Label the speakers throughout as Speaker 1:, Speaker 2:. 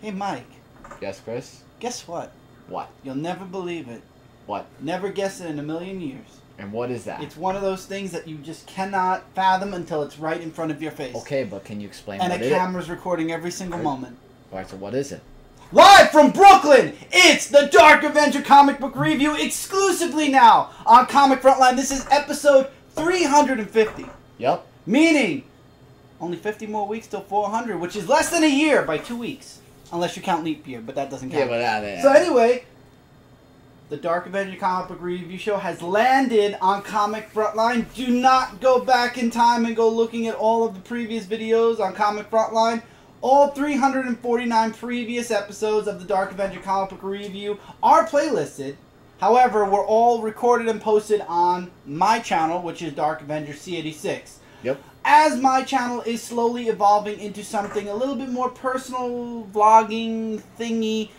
Speaker 1: Hey, Mike.
Speaker 2: Yes, Chris?
Speaker 1: Guess what?
Speaker 2: What?
Speaker 1: You'll never believe it.
Speaker 2: What?
Speaker 1: Never guess it in a million years.
Speaker 2: And what is that?
Speaker 1: It's one of those things that you just cannot fathom until it's right in front of your face.
Speaker 2: Okay, but can you explain
Speaker 1: and
Speaker 2: what
Speaker 1: a
Speaker 2: it is?
Speaker 1: camera's recording every single moment.
Speaker 2: Alright, so what is it?
Speaker 1: Live from Brooklyn, it's the Dark Avenger comic book review exclusively now on Comic Frontline. This is episode 350.
Speaker 2: Yep.
Speaker 1: Meaning, only 50 more weeks till 400, which is less than a year by 2 weeks. Unless you count leap year, but that doesn't count.
Speaker 2: Yeah, but that.
Speaker 1: So anyway, the Dark Avenger comic book review show has landed on Comic Frontline. Do not go back in time and go looking at all of the previous videos on Comic Frontline. All 349 previous episodes of the Dark Avenger comic book review are playlisted. However, we're all recorded and posted on my channel, which is Dark Avenger C86.
Speaker 2: Yep.
Speaker 1: As my channel is slowly evolving into something a little bit more personal, vlogging thingy,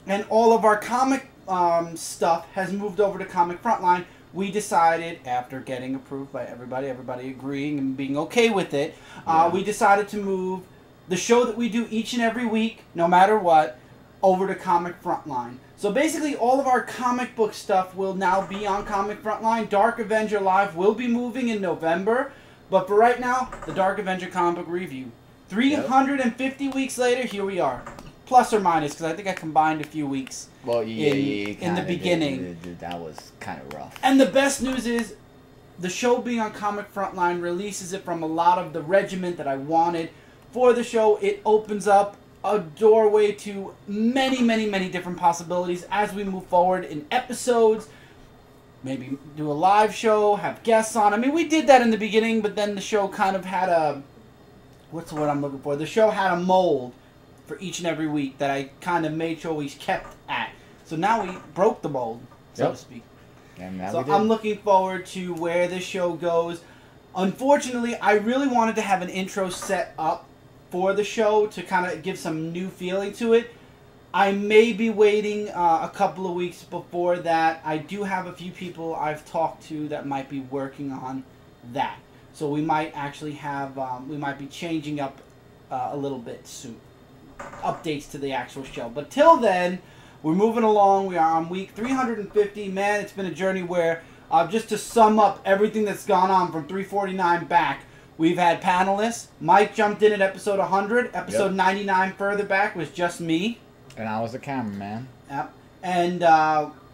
Speaker 1: and all of our comic stuff has moved over to Comic Frontline, we decided, after getting approved by everybody agreeing and being okay with it, we decided to move the show that we do each and every week, no matter what, over to Comic Frontline. So basically all of our comic book stuff will now be on Comic Frontline. Dark Avenger Live will be moving in November. But for right now, the Dark Avenger comic book review. 350 weeks later, here we are. Plus or minus, because I think I combined a few weeks
Speaker 2: well,
Speaker 1: in the beginning.
Speaker 2: That was kind of rough.
Speaker 1: And the best news is, the show being on Comic Frontline releases it from a lot of the regiment that I wanted for the show. It opens up a doorway to many, many, many different possibilities as we move forward in episodes. Maybe do a live show, have guests on. I mean, we did that in the beginning, but then the show kind of had a... What's the word I'm looking for? The show had a mold for each and every week that I kind of made sure we kept at. So now we broke the mold, so to speak.
Speaker 2: And now
Speaker 1: so I'm looking forward to where this show goes. Unfortunately, I really wanted to have an intro set up for the show to kind of give some new feeling to it. I may be waiting a couple of weeks before that. I do have a few people I've talked to that might be working on that. So we might actually have, we might be changing up a little bit soon. Updates to the actual show. But till then, we're moving along. We are on week 350. Man, it's been a journey where, just to sum up everything that's gone on from 349 back, we've had panelists. Mike jumped in at episode 100. Episode 99 further back was just me.
Speaker 2: And I was the cameraman.
Speaker 1: Yep. And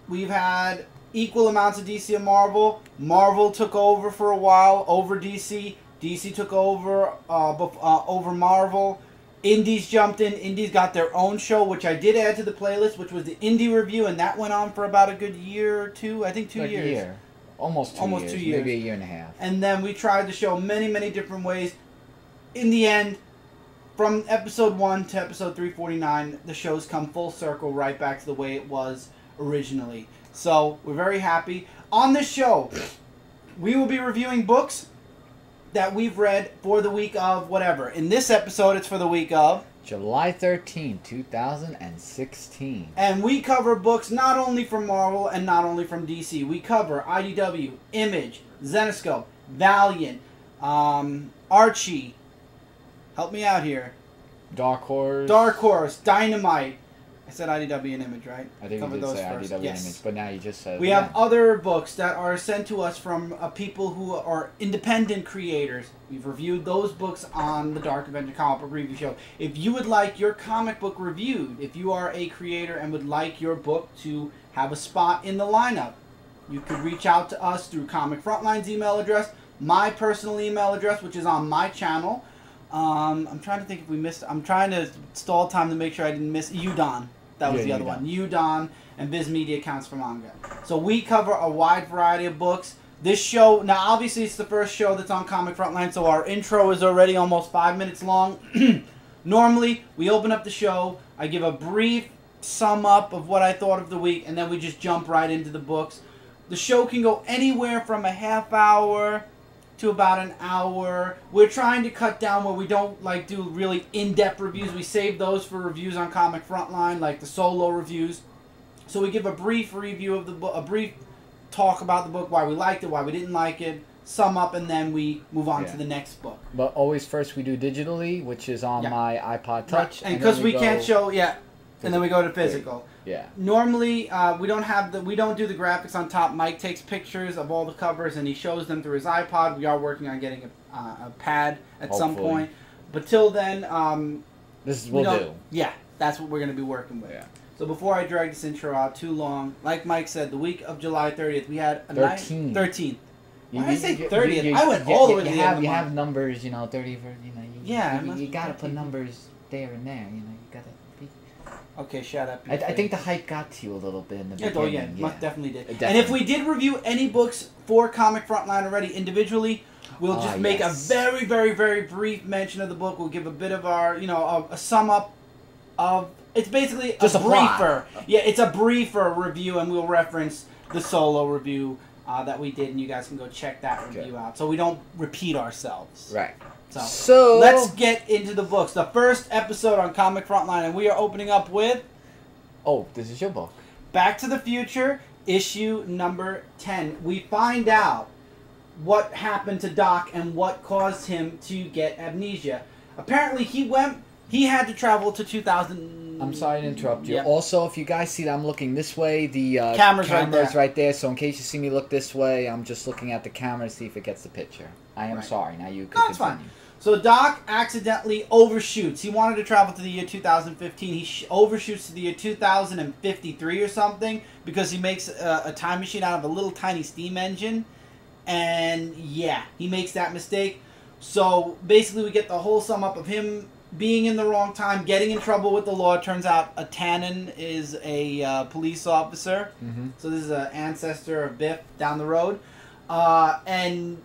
Speaker 1: we've had equal amounts of DC and Marvel. Marvel took over for a while, over DC. DC took over over Marvel. Indies jumped in. Indies got their own show, which I did add to the playlist, which was the Indie Review, and that went on for about a good year or two. I think 2 years.
Speaker 2: A year. Almost 2 years.
Speaker 1: 2 years.
Speaker 2: Maybe a year and a half.
Speaker 1: And then we tried the show many, many different ways. In the end, from episode 1 to episode 349, the show's come full circle right back to the way it was originally. So, we're very happy. On this show, we will be reviewing books that we've read for the week of whatever. In this episode, it's for the week of
Speaker 2: July 13, 2016.
Speaker 1: And we cover books not only from Marvel and not only from DC. We cover IDW, Image, Zenescope, Valiant, Archie. Help me out here.
Speaker 2: Dark
Speaker 1: Horse, Dynamite. I said IDW and Image, right?
Speaker 2: I think you did say IDW and Image, but now you just said
Speaker 1: we have other books that are sent to us from people who are independent creators. We've reviewed those books on the Dark Avenger comic book review show. If you would like your comic book reviewed, if you are a creator and would like your book to have a spot in the lineup, you could reach out to us through Comic Frontline's email address, my personal email address, which is on my channel. I'm trying to think if we missed... I'm trying to stall time to make sure I didn't miss... Udon. That was the other one. Udon and Viz Media Accounts for Manga. So we cover a wide variety of books. This show... Now, obviously, it's the first show that's on Comic Frontline, so our intro is already almost 5 minutes long. Normally, we open up the show. I give a brief sum up of what I thought of the week, and then we just jump right into the books. The show can go anywhere from a half hour to about an hour. We're trying to cut down where we don't do really in-depth reviews. We save those for reviews on Comic Frontline, like the solo reviews. So we give a brief review of the book, a brief talk about the book, why we liked it, why we didn't like it, sum up, and then we move on to the next book.
Speaker 2: But always first we do digitally, which is on my iPod Touch.
Speaker 1: Right. And because we can't show, and then we go to physical.
Speaker 2: Yeah.
Speaker 1: Normally, we don't do the graphics on top. Mike takes pictures of all the covers and he shows them through his iPod. We are working on getting a pad at some point, but till then,
Speaker 2: this is we'll do.
Speaker 1: Yeah, that's what we're going to be working with.
Speaker 2: Yeah.
Speaker 1: So before I drag this intro out too long, like Mike said, the week of July 30th, we had a
Speaker 2: 13th.
Speaker 1: Why did I say 30th? I went all the way to the end of the month.
Speaker 2: You have numbers, 30 for, you got to put numbers there and there, you got to.
Speaker 1: Okay, shut up.
Speaker 2: I think the hype got to you a little bit in the beginning.
Speaker 1: Definitely did. And if we did review any books for Comic Frontline already individually, we'll just make a very, very, very brief mention of the book. We'll give a bit of our, a sum up of. It's basically just a briefer. Yeah, it's a briefer review, and we'll reference the solo review that we did, and you guys can go check that review out, so we don't repeat ourselves.
Speaker 2: Right.
Speaker 1: So let's get into the books. The first episode on Comic Frontline, and we are opening up with...
Speaker 2: Oh, this is your book.
Speaker 1: Back to the Future, issue number 10. We find out what happened to Doc and what caused him to get amnesia. Apparently, he had to travel to 2000...
Speaker 2: I'm sorry to interrupt you. Yep. Also, if you guys see that I'm looking this way, the
Speaker 1: camera's
Speaker 2: right there. So in case you see me look this way, I'm just looking at the camera to see if it gets the picture. I am sorry. Now you can continue.
Speaker 1: Fine. So Doc accidentally overshoots. He wanted to travel to the year 2015. He overshoots to the year 2053 or something because he makes a time machine out of a little tiny steam engine. And yeah, he makes that mistake. So basically we get the whole sum up of him being in the wrong time, getting in trouble with the law. It turns out a Tannen is a police officer. Mm-hmm. So this is an ancestor of Biff down the road. And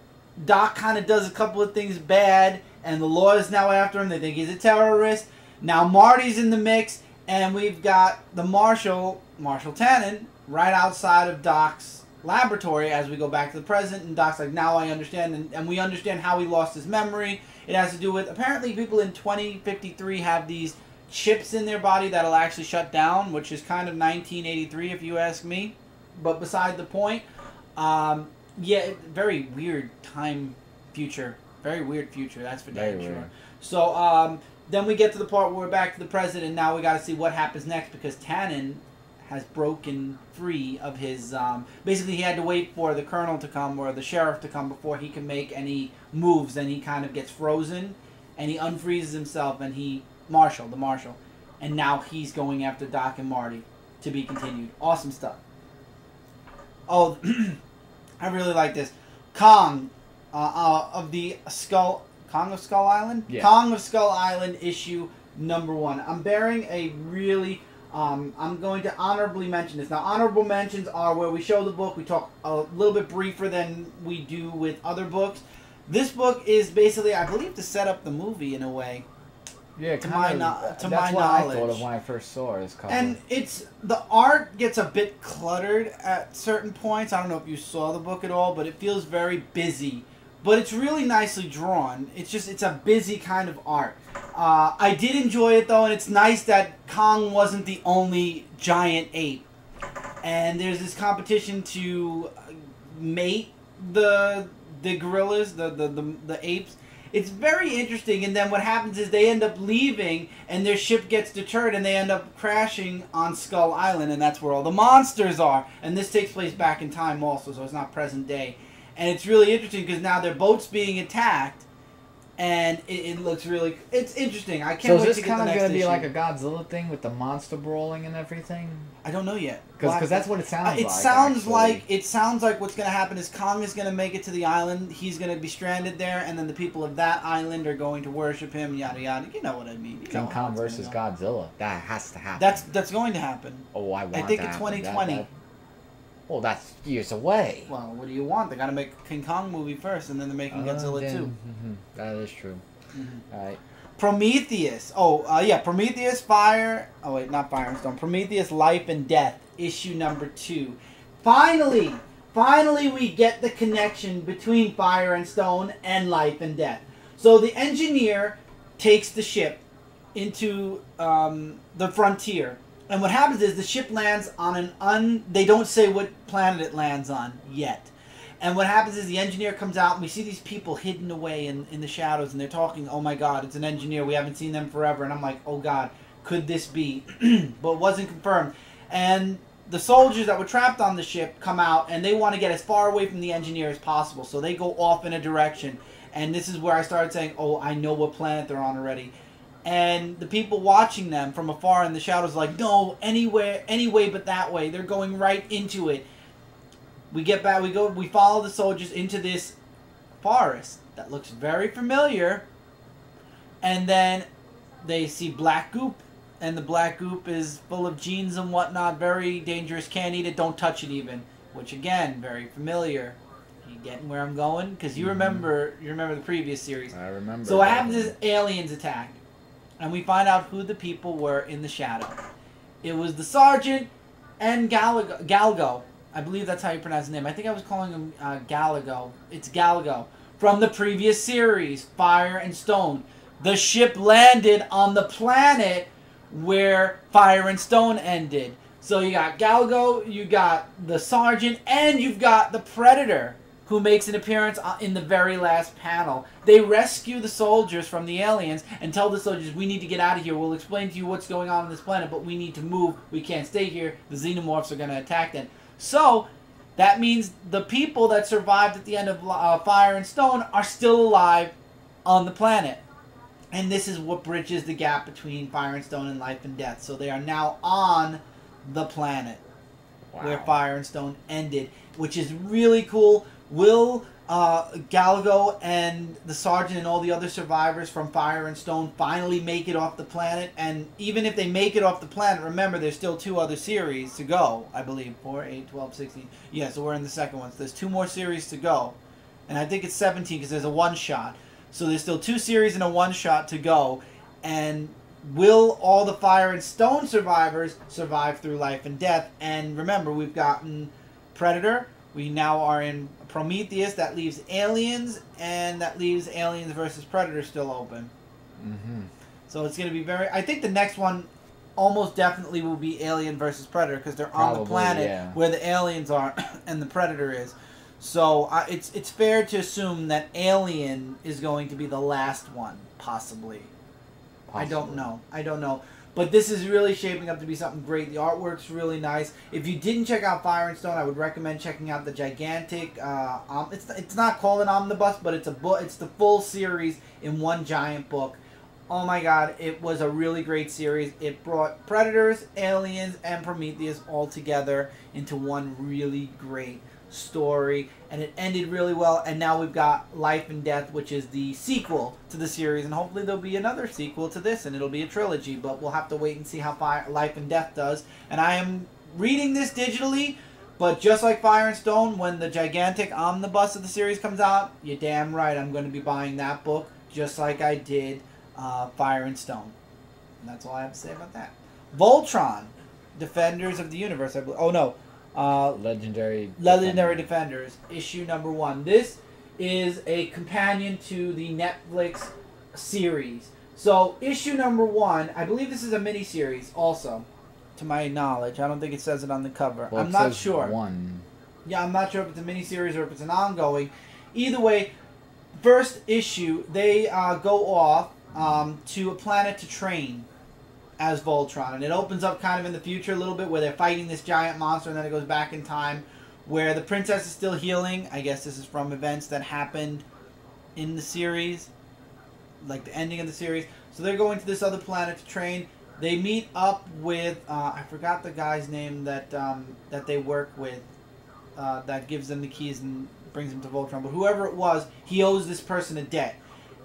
Speaker 1: Doc kind of does a couple of things bad, and the law is now after him. They think he's a terrorist. Now Marty's in the mix, and we've got the Marshal Tannen, right outside of Doc's laboratory as we go back to the present, and Doc's like, now I understand, and we understand how he lost his memory. It has to do with, apparently people in 2053 have these chips in their body that'll actually shut down, which is kind of 1983 if you ask me. But beside the point, yeah, very weird time future. Very weird future, that's for damn sure. So then we get to the part where we're back to the present, and now we got to see what happens next, because Tannen has broken free of his... basically, he had to wait for the colonel to come, or the sheriff to come, before he can make any moves, and he kind of gets frozen, and he unfreezes himself, and the Marshal, and now he's going after Doc and Marty, to be continued. Awesome stuff. Oh, I really like this. Kong of the Skull... Kong of Skull Island? Yeah. Kong of Skull Island, issue number 1. I'm bearing a really... I'm going to honorably mention this. Now, honorable mentions are where we show the book. We talk a little bit briefer than we do with other books. This book is basically, I believe, to set up the movie in a way.
Speaker 2: Yeah,
Speaker 1: to my knowledge.
Speaker 2: That's what I thought of when I first saw it.
Speaker 1: And the art gets a bit cluttered at certain points. I don't know if you saw the book at all, but it feels very busy. But it's really nicely drawn. It's a busy kind of art. I did enjoy it, though, and it's nice that Kong wasn't the only giant ape. And there's this competition to mate the gorillas, the apes. It's very interesting, and then what happens is they end up leaving, and their ship gets deterred, and they end up crashing on Skull Island, and that's where all the monsters are. And this takes place back in time also, so it's not present day. And it's really interesting because now their boat's being attacked, and it looks really... It's interesting. I can't wait to get the next issue. So is this kind of going to be
Speaker 2: like a Godzilla thing with the monster brawling and everything?
Speaker 1: I don't know yet.
Speaker 2: Because that's what it sounds like.
Speaker 1: It sounds like what's going to happen is Kong is going to make it to the island. He's going to be stranded there, and then the people of that island are going to worship him, yada yada. You know what I mean.
Speaker 2: King Kong versus Godzilla. That has to happen.
Speaker 1: That's going to happen.
Speaker 2: Oh, I
Speaker 1: think it's 2020.
Speaker 2: Well, that's years away.
Speaker 1: Well, what do you want? They got to make a King Kong movie first, and then they're making Godzilla 2.
Speaker 2: Mm-hmm. That is true. Mm-hmm. All right.
Speaker 1: Prometheus. Yeah, Prometheus Fire. Oh, wait, not Fire and Stone. Prometheus Life and Death, issue number 2. Finally, we get the connection between Fire and Stone and Life and Death. So the engineer takes the ship into the frontier. And what happens is the ship lands on they don't say what planet it lands on yet. And what happens is the engineer comes out, and we see these people hidden away in the shadows, and they're talking, oh my god, it's an engineer, we haven't seen them forever. And I'm like, oh god, could this be? But it wasn't confirmed. And the soldiers that were trapped on the ship come out, and they want to get as far away from the engineer as possible. So they go off in a direction. And this is where I started saying, oh, I know what planet they're on already. And the people watching them from afar in the shadows are like, no, anywhere, any way but that way. They're going right into it. We get back, we follow the soldiers into this forest that looks very familiar. And then they see black goop. And the black goop is full of genes and whatnot. Very dangerous. Can't eat it. Don't touch it even. Which, again, very familiar. You getting where I'm going? Because you remember the previous series.
Speaker 2: I remember.
Speaker 1: So what happens is aliens attack. And we find out who the people were in the shadow. It was the Sergeant and Galgo. I believe that's how you pronounce his name. I think I was calling him Galago. It's Galago. From the previous series, Fire and Stone. The ship landed on the planet where Fire and Stone ended. So you got Galgo, you got the Sergeant, and you've got the Predator, who makes an appearance in the very last panel. They rescue the soldiers from the aliens and tell the soldiers, we need to get out of here. We'll explain to you what's going on this planet, but we need to move. We can't stay here. The xenomorphs are going to attack them. So that means the people that survived at the end of Fire and Stone are still alive on the planet. And this is what bridges the gap between Fire and Stone and Life and Death. So they are now on the planet where Fire and Stone ended, which is really cool. Will Galago and the Sergeant and all the other survivors from Fire and Stone finally make it off the planet? And even if they make it off the planet, remember, there's still 2 other series to go, I believe. 4, 8, 12, 16. Yeah, so we're in the second one. So there's 2 more series to go. And I think it's 17 because there's a one-shot. So there's still 2 series and a one-shot to go. And will all the Fire and Stone survivors survive through Life and Death? And remember, we've gotten Predator. We now are in Prometheus. That leaves Aliens, and that leaves Aliens versus Predator still open. So it's going to be very... I think the next one almost definitely will be Alien versus Predator, because they're on the planet where the aliens are and the Predator is. So it's fair to assume that Alien is going to be the last one, possibly. I don't know. But this is really shaping up to be something great. The artwork's really nice. If you didn't check out Fire and Stone, I would recommend checking out the gigantic... it's not called an omnibus, but it's a book. It's the full series in one giant book. Oh my god, it was a really great series. It brought Predators, Aliens, and Prometheus all together into one really great story, and it ended really well. And now we've got Life and Death, which is the sequel to the series, and hopefully there'll be another sequel to this, and it'll be a trilogy, but we'll have to wait and see how Life and Death does. And I am reading this digitally, but just like Fire and Stone, when the gigantic omnibus of the series comes out, you're damn right I'm going to be buying that book, just like I did Fire and Stone. And that's all I have to say about that. Voltron, Defenders of the Universe, I believe. Oh no,
Speaker 2: Legendary
Speaker 1: Defenders, issue number 1. This is a companion to the Netflix series. So issue number 1, I believe this is a mini-series also, to my knowledge. I don't think it says it on the cover.
Speaker 2: Well,
Speaker 1: I'm not sure.
Speaker 2: 1.
Speaker 1: Yeah, I'm not sure if it's a mini-series or if it's an ongoing. Either way, first issue, they go off to a planet to train as Voltron, and it opens up kind of in the future a little bit where they're fighting this giant monster, and then it goes back in time where the princess is still healing. I guess this is from events that happened in the series, like the ending of the series. So they're going to this other planet to train. They meet up with I forgot the guy's name that that they work with, that gives them the keys and brings them to Voltron, but whoever it was, he owes this person a debt.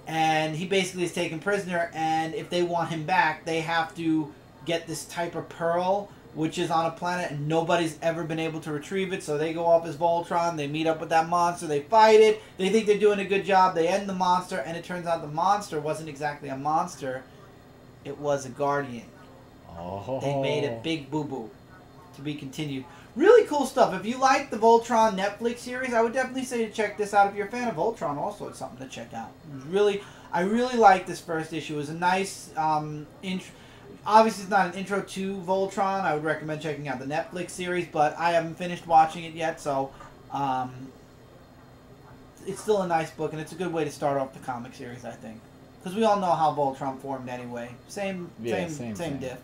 Speaker 1: And he basically is taken prisoner, and if they want him back, they have to get this type of pearl, which is on a planet, and nobody's ever been able to retrieve it. So they go off as Voltron, they meet up with that monster, they fight it, they think they're doing a good job, they end the monster, and it turns out the monster wasn't exactly a monster, it was a guardian.
Speaker 2: Oh.
Speaker 1: They made a big boo-boo. To be continued. Really cool stuff. If you like the Voltron Netflix series, I would definitely say to check this out. If you're a fan of Voltron, also it's something to check out. I really like this first issue. It was a nice intro. Obviously, it's not an intro to Voltron. I would recommend checking out the Netflix series, but I haven't finished watching it yet, so it's still a nice book, and it's a good way to start off the comic series, I think. Because we all know how Voltron formed anyway. Same diff.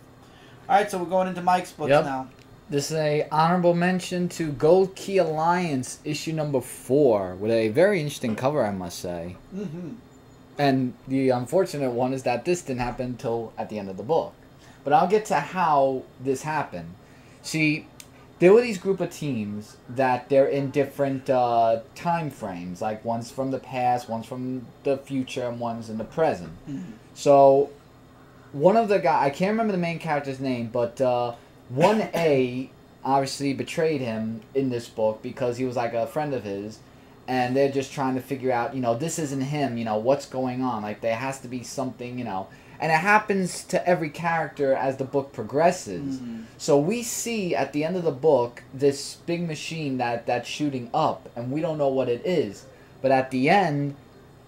Speaker 1: Alright, so we're going into Mike's books now.
Speaker 2: This is a honorable mention to Gold Key Alliance, issue number 4, with a very interesting cover, I must say.
Speaker 1: Mm-hmm.
Speaker 2: And the unfortunate one is that this didn't happen until at the end of the book. But I'll get to how this happened. See, there were these group of teams that they're in different time frames. Like, one's from the past, one's from the future, and one's in the present.
Speaker 1: Mm-hmm.
Speaker 2: So, one of the guys, I can't remember the main character's name, but 1A obviously betrayed him in this book because he was like a friend of his. And they're just trying to figure out, this isn't him, what's going on. Like, there has to be something, And it happens to every character as the book progresses.
Speaker 1: Mm-hmm.
Speaker 2: So we see at the end of the book this big machine that's shooting up, and we don't know what it is. But at the end,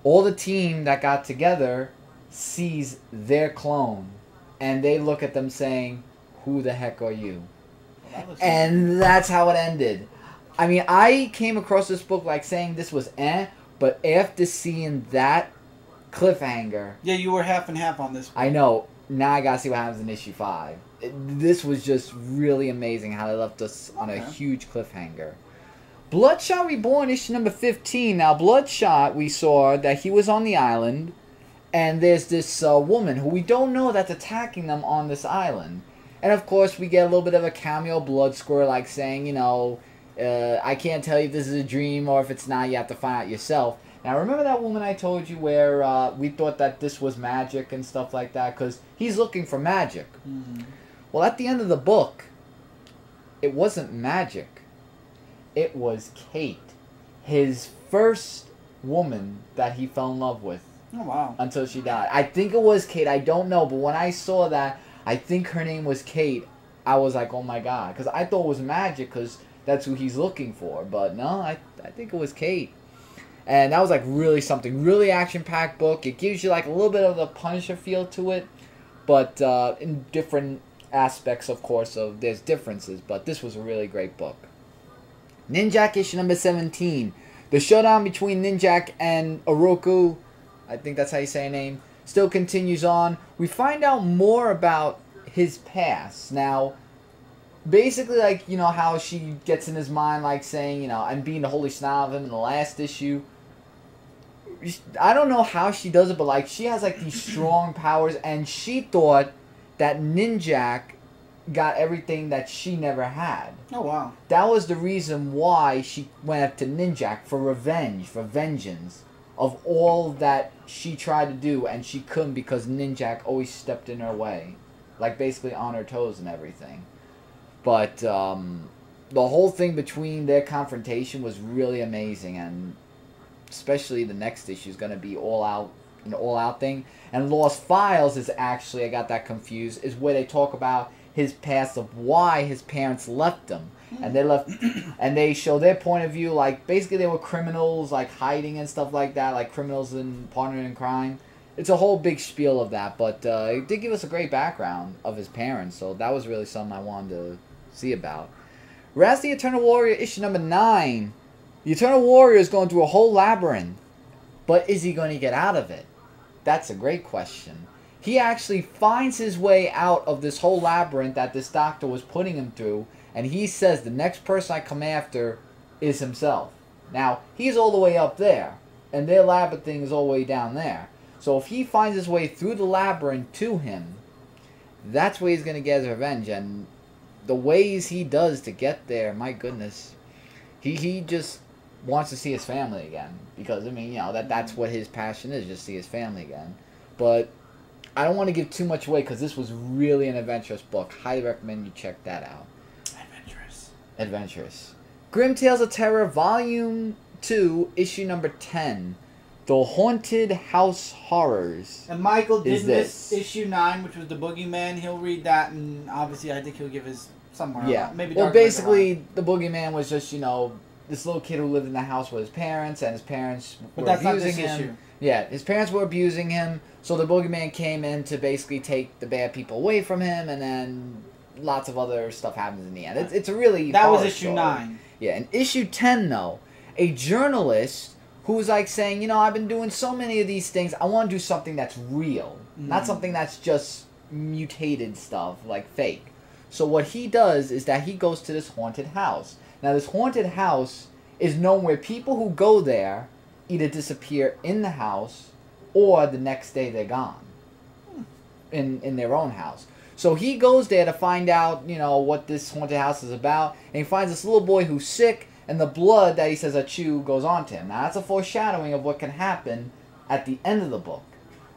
Speaker 2: all the team that got together sees their clone. And they look at them saying, "Who the heck are you?" And that's how it ended. I mean, I came across this book like saying this was but after seeing that cliffhanger...
Speaker 1: Yeah, you were half and half on this book.
Speaker 2: I know. Now I gotta see what happens in issue 5. This was just really amazing how they left us on a huge cliffhanger. Bloodshot Reborn, issue number 15. Now, Bloodshot, we saw that he was on the island, and there's this woman who we don't know that's attacking them on this island. And, of course, we get a little bit of a cameo Blood Squirrel, like saying, I can't tell you if this is a dream or if it's not. You have to find out yourself. Now, remember that woman I told you where we thought that this was magic and stuff like that? Because he's looking for magic.
Speaker 1: Mm-hmm.
Speaker 2: Well, at the end of the book, it wasn't magic. It was Kate. His first woman that he fell in love with.
Speaker 1: Oh, wow.
Speaker 2: Until she died. I think it was Kate. I don't know. But when I saw that, I think her name was Kate. I was like, oh my God. Because I thought it was magic because... that's who he's looking for. But no, I think it was Kate. And that was like really something. Really action-packed book. It gives you like a little bit of the Punisher feel to it. But in different aspects, of course, there's differences. But this was a really great book. Ninjak issue number 17. The showdown between Ninjak and Oroku, I think that's how you say her name, still continues on. We find out more about his past. Now... basically, like, how she gets in his mind, like, saying, I'm being the holy snob of him in the last issue. I don't know how she does it, but, like, she has, like, these strong powers, and she thought that Ninjak got everything that she never had.
Speaker 1: Oh, wow.
Speaker 2: That was the reason why she went after Ninjak, for revenge, for vengeance, of all that she tried to do, and she couldn't because Ninjak always stepped in her way. Like, basically on her toes and everything. But the whole thing between their confrontation was really amazing, and especially the next issue is going to be an all-out thing. And Lost Files is actually, I got that confused, is where they talk about his past of why his parents left him. And they left, and they show their point of view, like, basically they were criminals, like, hiding and stuff like that, like criminals and partnering in crime. It's a whole big spiel of that, but it did give us a great background of his parents, so that was really something I wanted to see about. Raz the Eternal Warrior, issue number 9. The Eternal Warrior is going through a whole labyrinth, but is he going to get out of it? That's a great question. He actually finds his way out of this whole labyrinth that this doctor was putting him through, and he says the next person I come after is himself. Now, he's all the way up there, and their labyrinth thing is all the way down there. So if he finds his way through the labyrinth to him, that's where he's going to get his revenge, and the ways he does to get there, my goodness. He just wants to see his family again. Because, I mean, that's what his passion is, just see his family again. But I don't want to give too much away because this was really an adventurous book. Highly recommend you check that out. Adventurous. Grimm Tales of Terror, Volume 2, Issue number 10. The Haunted House Horrors.
Speaker 1: And Michael did miss issue 9, which was the Boogeyman. He'll read that, and obviously I think he'll give his somewhere.
Speaker 2: Yeah.
Speaker 1: Maybe.
Speaker 2: Well, basically, the Boogeyman was just, this little kid who lived in the house with his parents, and his parents were abusing him. Issue. Yeah, his parents were abusing him, so the Boogeyman came in to basically take the bad people away from him, and then lots of other stuff happens in the end. It's a really
Speaker 1: that was issue 9.
Speaker 2: Yeah, in issue 10, though, a journalist who's like saying, you know, I've been doing so many of these things. I want to do something that's real, not something that's just mutated stuff, like fake. So what he does is that he goes to this haunted house. Now, this haunted house is known where people who go there either disappear in the house or the next day they're gone in their own house. So he goes there to find out, you know, what this haunted house is about, and he finds this little boy who's sick, and the blood that he says Achu goes on to him. Now, that's a foreshadowing of what can happen at the end of the book.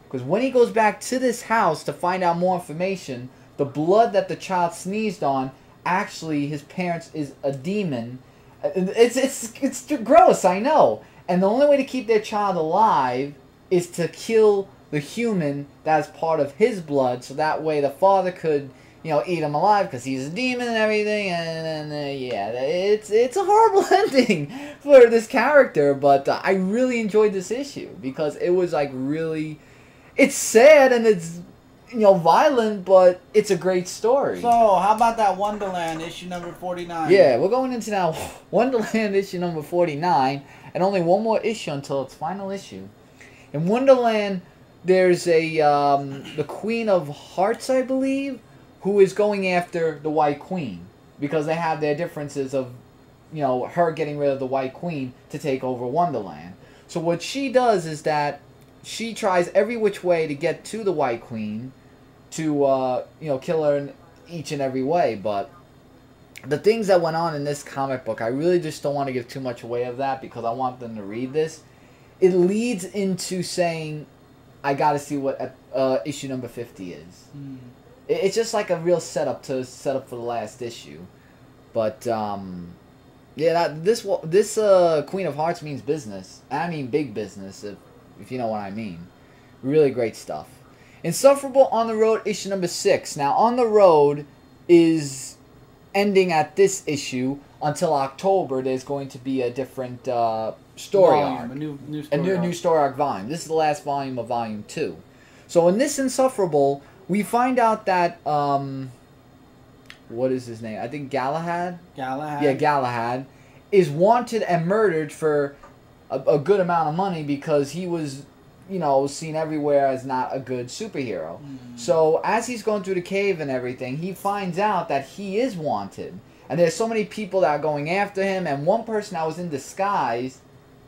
Speaker 2: Because when he goes back to this house to find out more information, the blood that the child sneezed on, actually, his parents is a demon. It's gross, I know. And the only way to keep their child alive is to kill the human that is part of his blood, so that way the father could, you know, eat him alive because he's a demon and everything. And yeah, it's a horrible ending for this character. But I really enjoyed this issue because it was like really, it's sad and it's, you know, violent, but it's a great story.
Speaker 1: So, how about that Wonderland issue number 49?
Speaker 2: Yeah, we're going into now Wonderland issue number 49, and only one more issue until its final issue. In Wonderland, there's a the Queen of Hearts, I believe, who is going after the White Queen because they have their differences of, you know, her getting rid of the White Queen to take over Wonderland. So what she does is that she tries every which way to get to the White Queen to, you know, kill her in each and every way. But the things that went on in this comic book, I really just don't want to give too much away of that because I want them to read this. It leads into saying, I got to see what issue number 50 is. It's just like a real setup for the last issue. But, yeah, this Queen of Hearts means business. I mean big business, if you know what I mean. Really great stuff. Insufferable On the Road, issue number 6. Now, On the Road is ending at this issue until October. There's going to be a different story arc.
Speaker 1: A new
Speaker 2: story arc volume. This is the last volume of volume 2. So in this Insufferable, we find out that, what is his name? I think Galahad?
Speaker 1: Galahad.
Speaker 2: Yeah, Galahad is wanted and murdered for a good amount of money because he was, you know, seen everywhere as not a good superhero. So as he's going through the cave and everything, he finds out that he is wanted. And there's so many people that are going after him, and one person that was in disguise,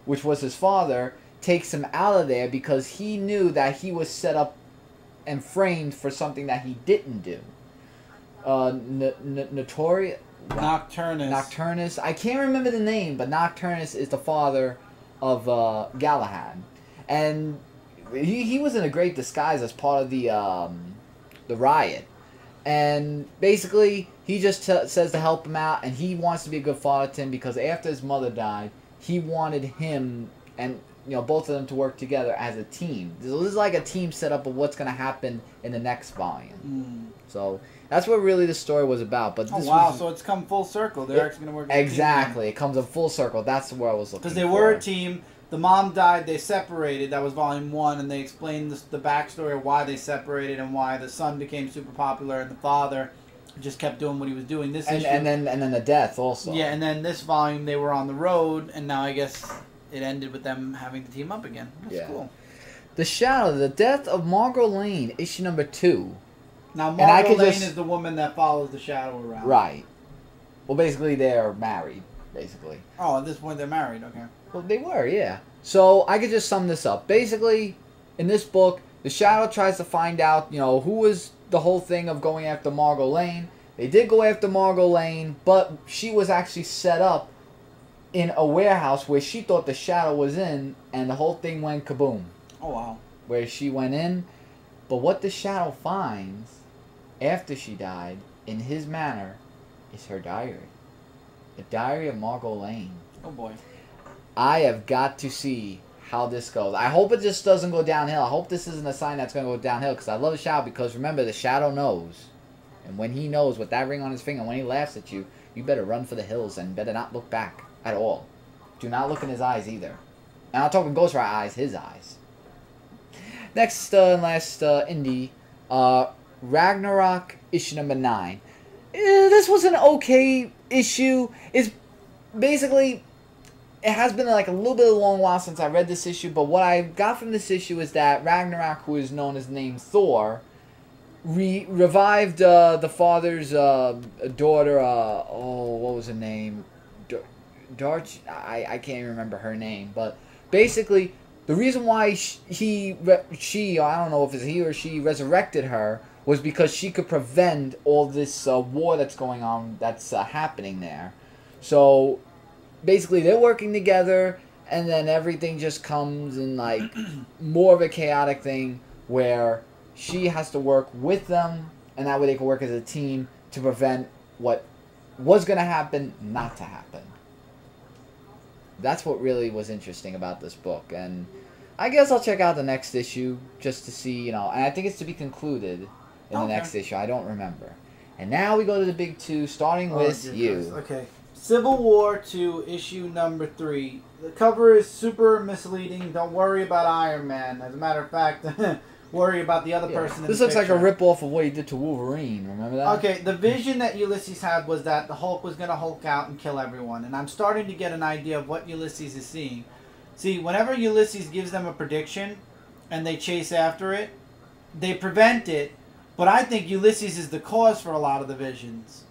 Speaker 2: which was his father, takes him out of there because he knew that he was set up and framed for something that he didn't do. Nocturnus. I can't remember the name, but Nocturnus is the father of Galahad. And he was in a great disguise as part of the riot. And basically, he just says to help him out, and he wants to be a good father to him because after his mother died, he wanted him and, you know, both of them to work together as a team. This is like a team setup of what's going to happen in the next volume. So that's what really the story was about. But this
Speaker 1: so it's come full circle. They're actually going to work as a team.
Speaker 2: Exactly. It comes in full circle. That's where I was looking for.
Speaker 1: Because they were a team. The mom died, they separated. That was volume 1, and they explained the backstory of why they separated and why the son became super popular and the father just kept doing what he was doing. This issue,
Speaker 2: and then the death also.
Speaker 1: Yeah, and then this volume they were on the road, and now I guess it ended with them having to team up again. That's cool.
Speaker 2: The Shadow, the death of Margo Lane, issue number 2.
Speaker 1: Now Margo Lane is the woman that follows the Shadow around.
Speaker 2: Right. Well, basically they're married. Basically.
Speaker 1: Oh, at this point they're married. Okay.
Speaker 2: Well, they were, yeah. So, I could just sum this up. Basically, in this book, the Shadow tries to find out, you know, who was the whole thing of going after Margo Lane. They did go after Margo Lane, but she was actually set up in a warehouse where she thought the Shadow was in, and the whole thing went kaboom.
Speaker 1: Oh, wow.
Speaker 2: Where she went in. But what the Shadow finds after she died, in his manor, is her diary. The diary of Margo Lane.
Speaker 1: Oh, boy.
Speaker 2: I have got to see how this goes. I hope it just doesn't go downhill. I hope this isn't a sign that's going to go downhill because I love the Shadow because remember, the Shadow knows. And when he knows with that ring on his finger, when he laughs at you, you better run for the hills and better not look back at all. Do not look in his eyes either. And I'm talking Ghost Rider eyes, his eyes. Next and last indie, Ragnarok issue number 9. This was an okay issue. It's basically, it has been like a little bit of a long while since I read this issue, but what I got from this issue is that Ragnarok, who is known as named Thor, revived the father's daughter. What was her name? I can't remember her name, but basically the reason why she I don't know if it's he or she resurrected her was because she could prevent all this war that's going on, that's happening there. So basically they're working together, and then everything just comes in like more of a chaotic thing where she has to work with them, and that way they can work as a team to prevent what was going to happen not to happen. That's what really was interesting about this book, and I guess I'll check out the next issue just to see, and I think it's to be concluded in the next issue. I don't remember. And now we go to the big two, starting with you.
Speaker 1: Okay. Civil War 2, issue number 3. The cover is super misleading. Don't worry about Iron Man. As a matter of fact, worry about the other person in
Speaker 2: This
Speaker 1: the
Speaker 2: looks
Speaker 1: picture.
Speaker 2: like a rip-off of what he did to Wolverine. Remember that?
Speaker 1: Okay, the vision that Ulysses had was that the Hulk was going to Hulk out and kill everyone. And I'm starting to get an idea of what Ulysses is seeing. See, whenever Ulysses gives them a prediction and they chase after it, they prevent it. But I think Ulysses is the cause for a lot of the visions.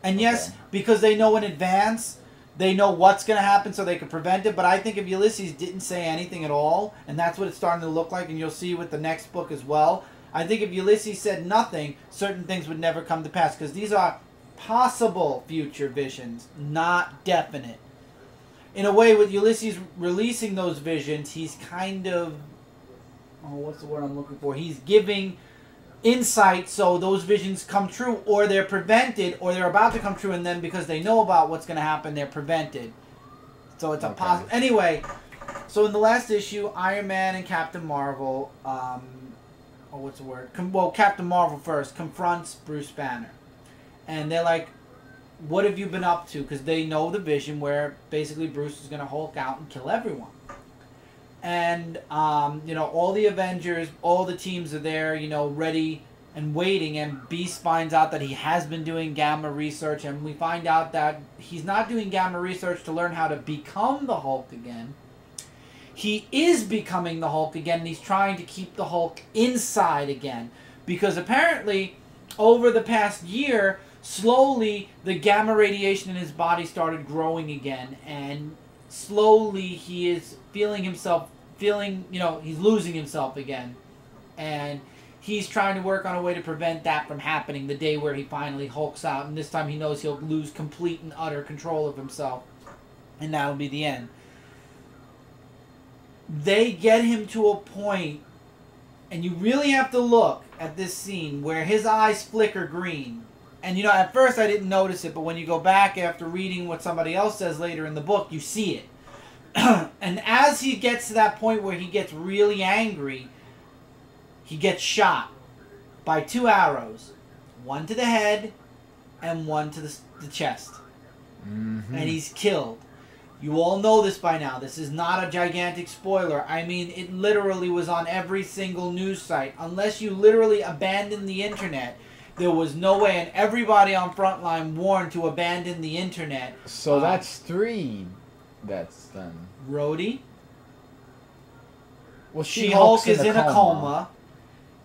Speaker 1: And yes, because they know in advance, they know what's going to happen so they can prevent it. But I think if Ulysses didn't say anything at all, and that's what it's starting to look like, and you'll see with the next book as well, I think if Ulysses said nothing, certain things would never come to pass. Because these are possible future visions, not definite. In a way, with Ulysses releasing those visions, he's kind of... what's the word I'm looking for? He's giving insight so those visions come true, or they're prevented, or they're about to come true, and then because they know about what's going to happen, they're prevented. So it's a possible... Anyway, so in the last issue, Iron Man and Captain Marvel, what's the word? Captain Marvel first confronts Bruce Banner. And they're like, what have you been up to? Because they know the vision where basically Bruce is going to Hulk out and kill everyone. And, all the Avengers, all the teams are there, ready and waiting. And Beast finds out that he has been doing gamma research. And we find out that he's not doing gamma research to learn how to become the Hulk again. He is becoming the Hulk again, and he's trying to keep the Hulk inside again. Because apparently, over the past year, slowly the gamma radiation in his body started growing again. And slowly he is he's losing himself again. And he's trying to work on a way to prevent that from happening the day where he finally hulks out. And this time he knows he'll lose complete and utter control of himself. And that'll be the end. They get him to a point, and you really have to look at this scene where his eyes flicker green. And at first I didn't notice it, but when you go back after reading what somebody else says later in the book, you see it. And as he gets to that point where he gets really angry, he gets shot by 2 arrows. One to the head and one to the chest. Mm-hmm. And he's killed. You all know this by now. This is not a gigantic spoiler. I mean, it literally was on every single news site. Unless you literally abandoned the internet, there was no way. And everybody on Frontline warned to abandon the internet.
Speaker 2: So that's 3 deaths then.
Speaker 1: Rhodey.
Speaker 2: Well,
Speaker 1: She-Hulk is in a coma.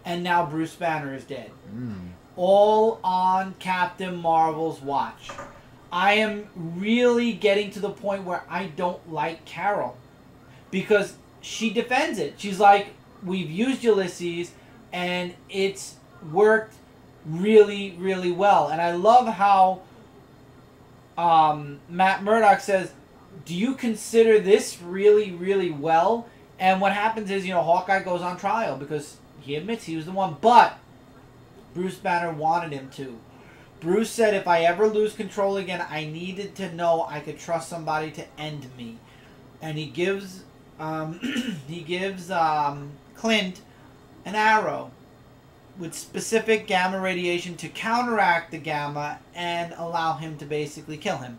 Speaker 1: And now Bruce Banner is dead. All on Captain Marvel's watch. I am really getting to the point where I don't like Carol. Because she defends it. She's like, we've used Ulysses, and it's worked really, really well. And I love how Matt Murdock says, do you consider this really, really well? And what happens is, Hawkeye goes on trial because he admits he was the one. But Bruce Banner wanted him to. Bruce said, if I ever lose control again, I needed to know I could trust somebody to end me. And he gives Clint an arrow with specific gamma radiation to counteract the gamma and allow him to basically kill him.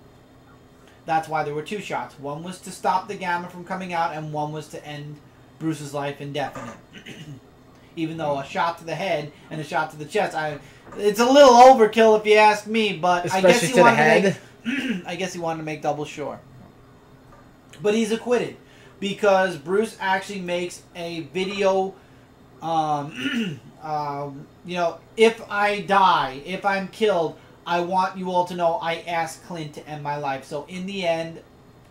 Speaker 1: That's why there were 2 shots. One was to stop the gamma from coming out, and one was to end Bruce's life indefinite. Even though a shot to the head and a shot to the chest, it's a little overkill if you ask me. But I guess he wanted to make double sure. But he's acquitted because Bruce actually makes a video. You know, if I die, if I'm killed, I want you all to know I asked Clint to end my life. So in the end,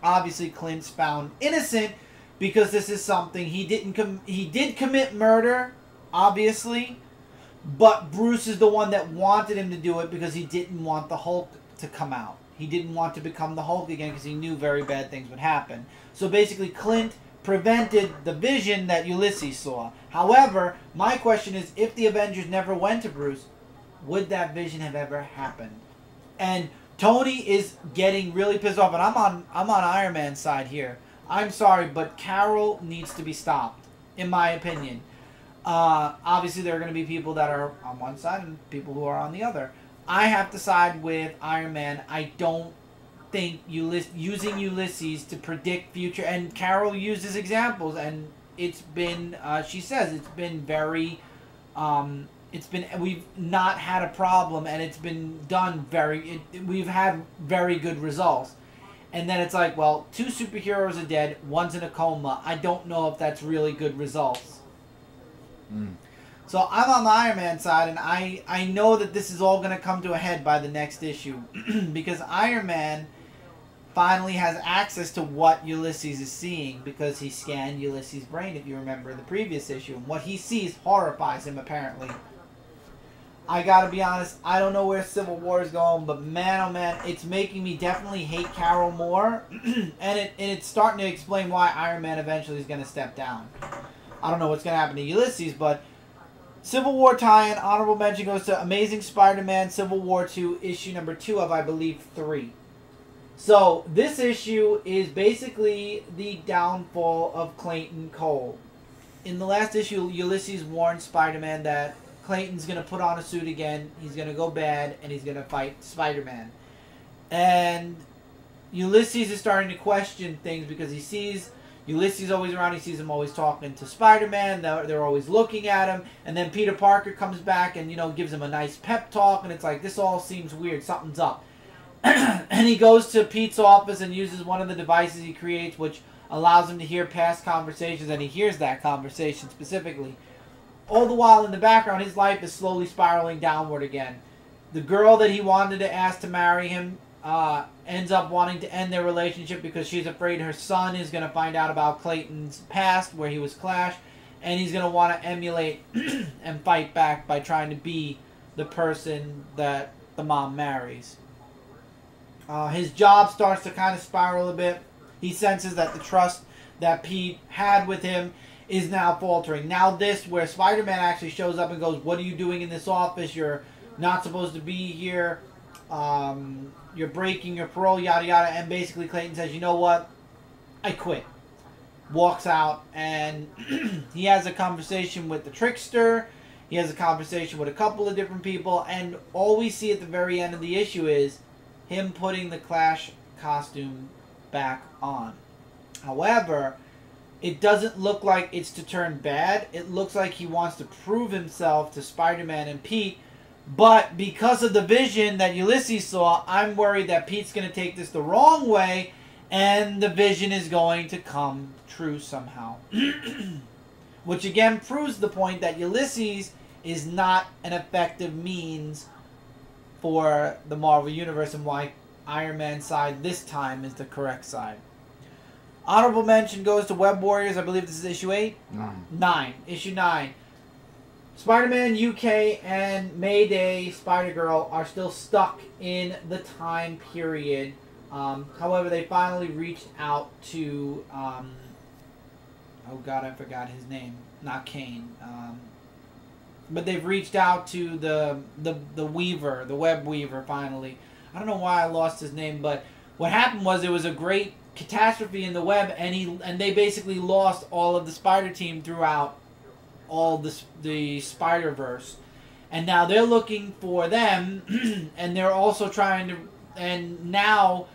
Speaker 1: obviously Clint's found innocent because this is something he did commit murder, obviously, but Bruce is the one that wanted him to do it because he didn't want the Hulk to come out. He didn't want to become the Hulk again because he knew very bad things would happen. So basically Clint prevented the vision that Ulysses saw. However, my question is, if the Avengers never went to Bruce, would that vision have ever happened? And Tony is getting really pissed off, and I'm on Iron Man's side here. I'm sorry, but Carol needs to be stopped, in my opinion. Obviously, there are going to be people that are on one side and people who are on the other. I have to side with Iron Man. I don't think using Ulysses to predict future, and Carol uses examples, and it's been she says it's been very we've not had a problem, and it's been done we've had very good results. And then it's like, well, 2 superheroes are dead, one's in a coma. I don't know if that's really good results. So I'm on the Iron Man side, and I know that this is all going to come to a head by the next issue because Iron Man finally has access to what Ulysses is seeing because he scanned Ulysses' brain, if you remember the previous issue. And what he sees horrifies him, apparently. I gotta be honest, I don't know where Civil War is going, but man, oh man, it's making me definitely hate Carol more. and it's starting to explain why Iron Man eventually is going to step down. I don't know what's going to happen to Ulysses, but Civil War tie-in, honorable mention goes to Amazing Spider-Man Civil War 2, issue number 2 of, I believe, 3. So, this issue is basically the downfall of Clayton Cole. In the last issue, Ulysses warned Spider-Man that Clayton's going to put on a suit again, he's going to go bad, and he's going to fight Spider-Man. And Ulysses is starting to question things because he sees Ulysses always around, he sees him always talking to Spider-Man, they're always looking at him, and then Peter Parker comes back and, you know, gives him a nice pep talk, and it's like, this all seems weird, something's up. And he goes to Pete's office and uses one of the devices he creates, which allows him to hear past conversations, and he hears that conversation specifically. All the while, in the background, his life is slowly spiraling downward again. The girl that he wanted to ask to marry him ends up wanting to end their relationship because she's afraid her son is going to find out about Clayton's past, where he was Clash, and he's going to want to emulate and fight back by trying to be the person that the mom marries. His job starts to kind of spiral a bit. He senses that the trust that Pete had with him is now faltering. Now this, where Spider-Man actually shows up and goes, what are you doing in this office? You're not supposed to be here. You're breaking your parole, yada yada. And basically Clayton says, you know what? I quit. Walks out, and he has a conversation with the Trickster. He has a conversation with a couple of different people, and all we see at the very end of the issue is him putting the Clash costume back on. However, it doesn't look like it's to turn bad. It looks like he wants to prove himself to Spider-Man and Pete. But because of the vision that Ulysses saw, I'm worried that Pete's going to take this the wrong way, and the vision is going to come true somehow. Which again proves the point that Ulysses is not an effective means for the Marvel Universe, and why Iron Man's side this time is the correct side. Honorable mention goes to Web Warriors. I believe this is issue 8? 9. Issue 9. Spider-Man UK and Mayday Spider-Girl are still stuck in the time period. However, they finally reached out to... oh god, I forgot his name. Not Kane. But they've reached out to the Weaver, the Web Weaver, finally. I don't know why I lost his name, but what happened was there was a great catastrophe in the web, and they basically lost all of the Spider Team throughout all the Spider-Verse. And now they're looking for them, and they're also trying to... And now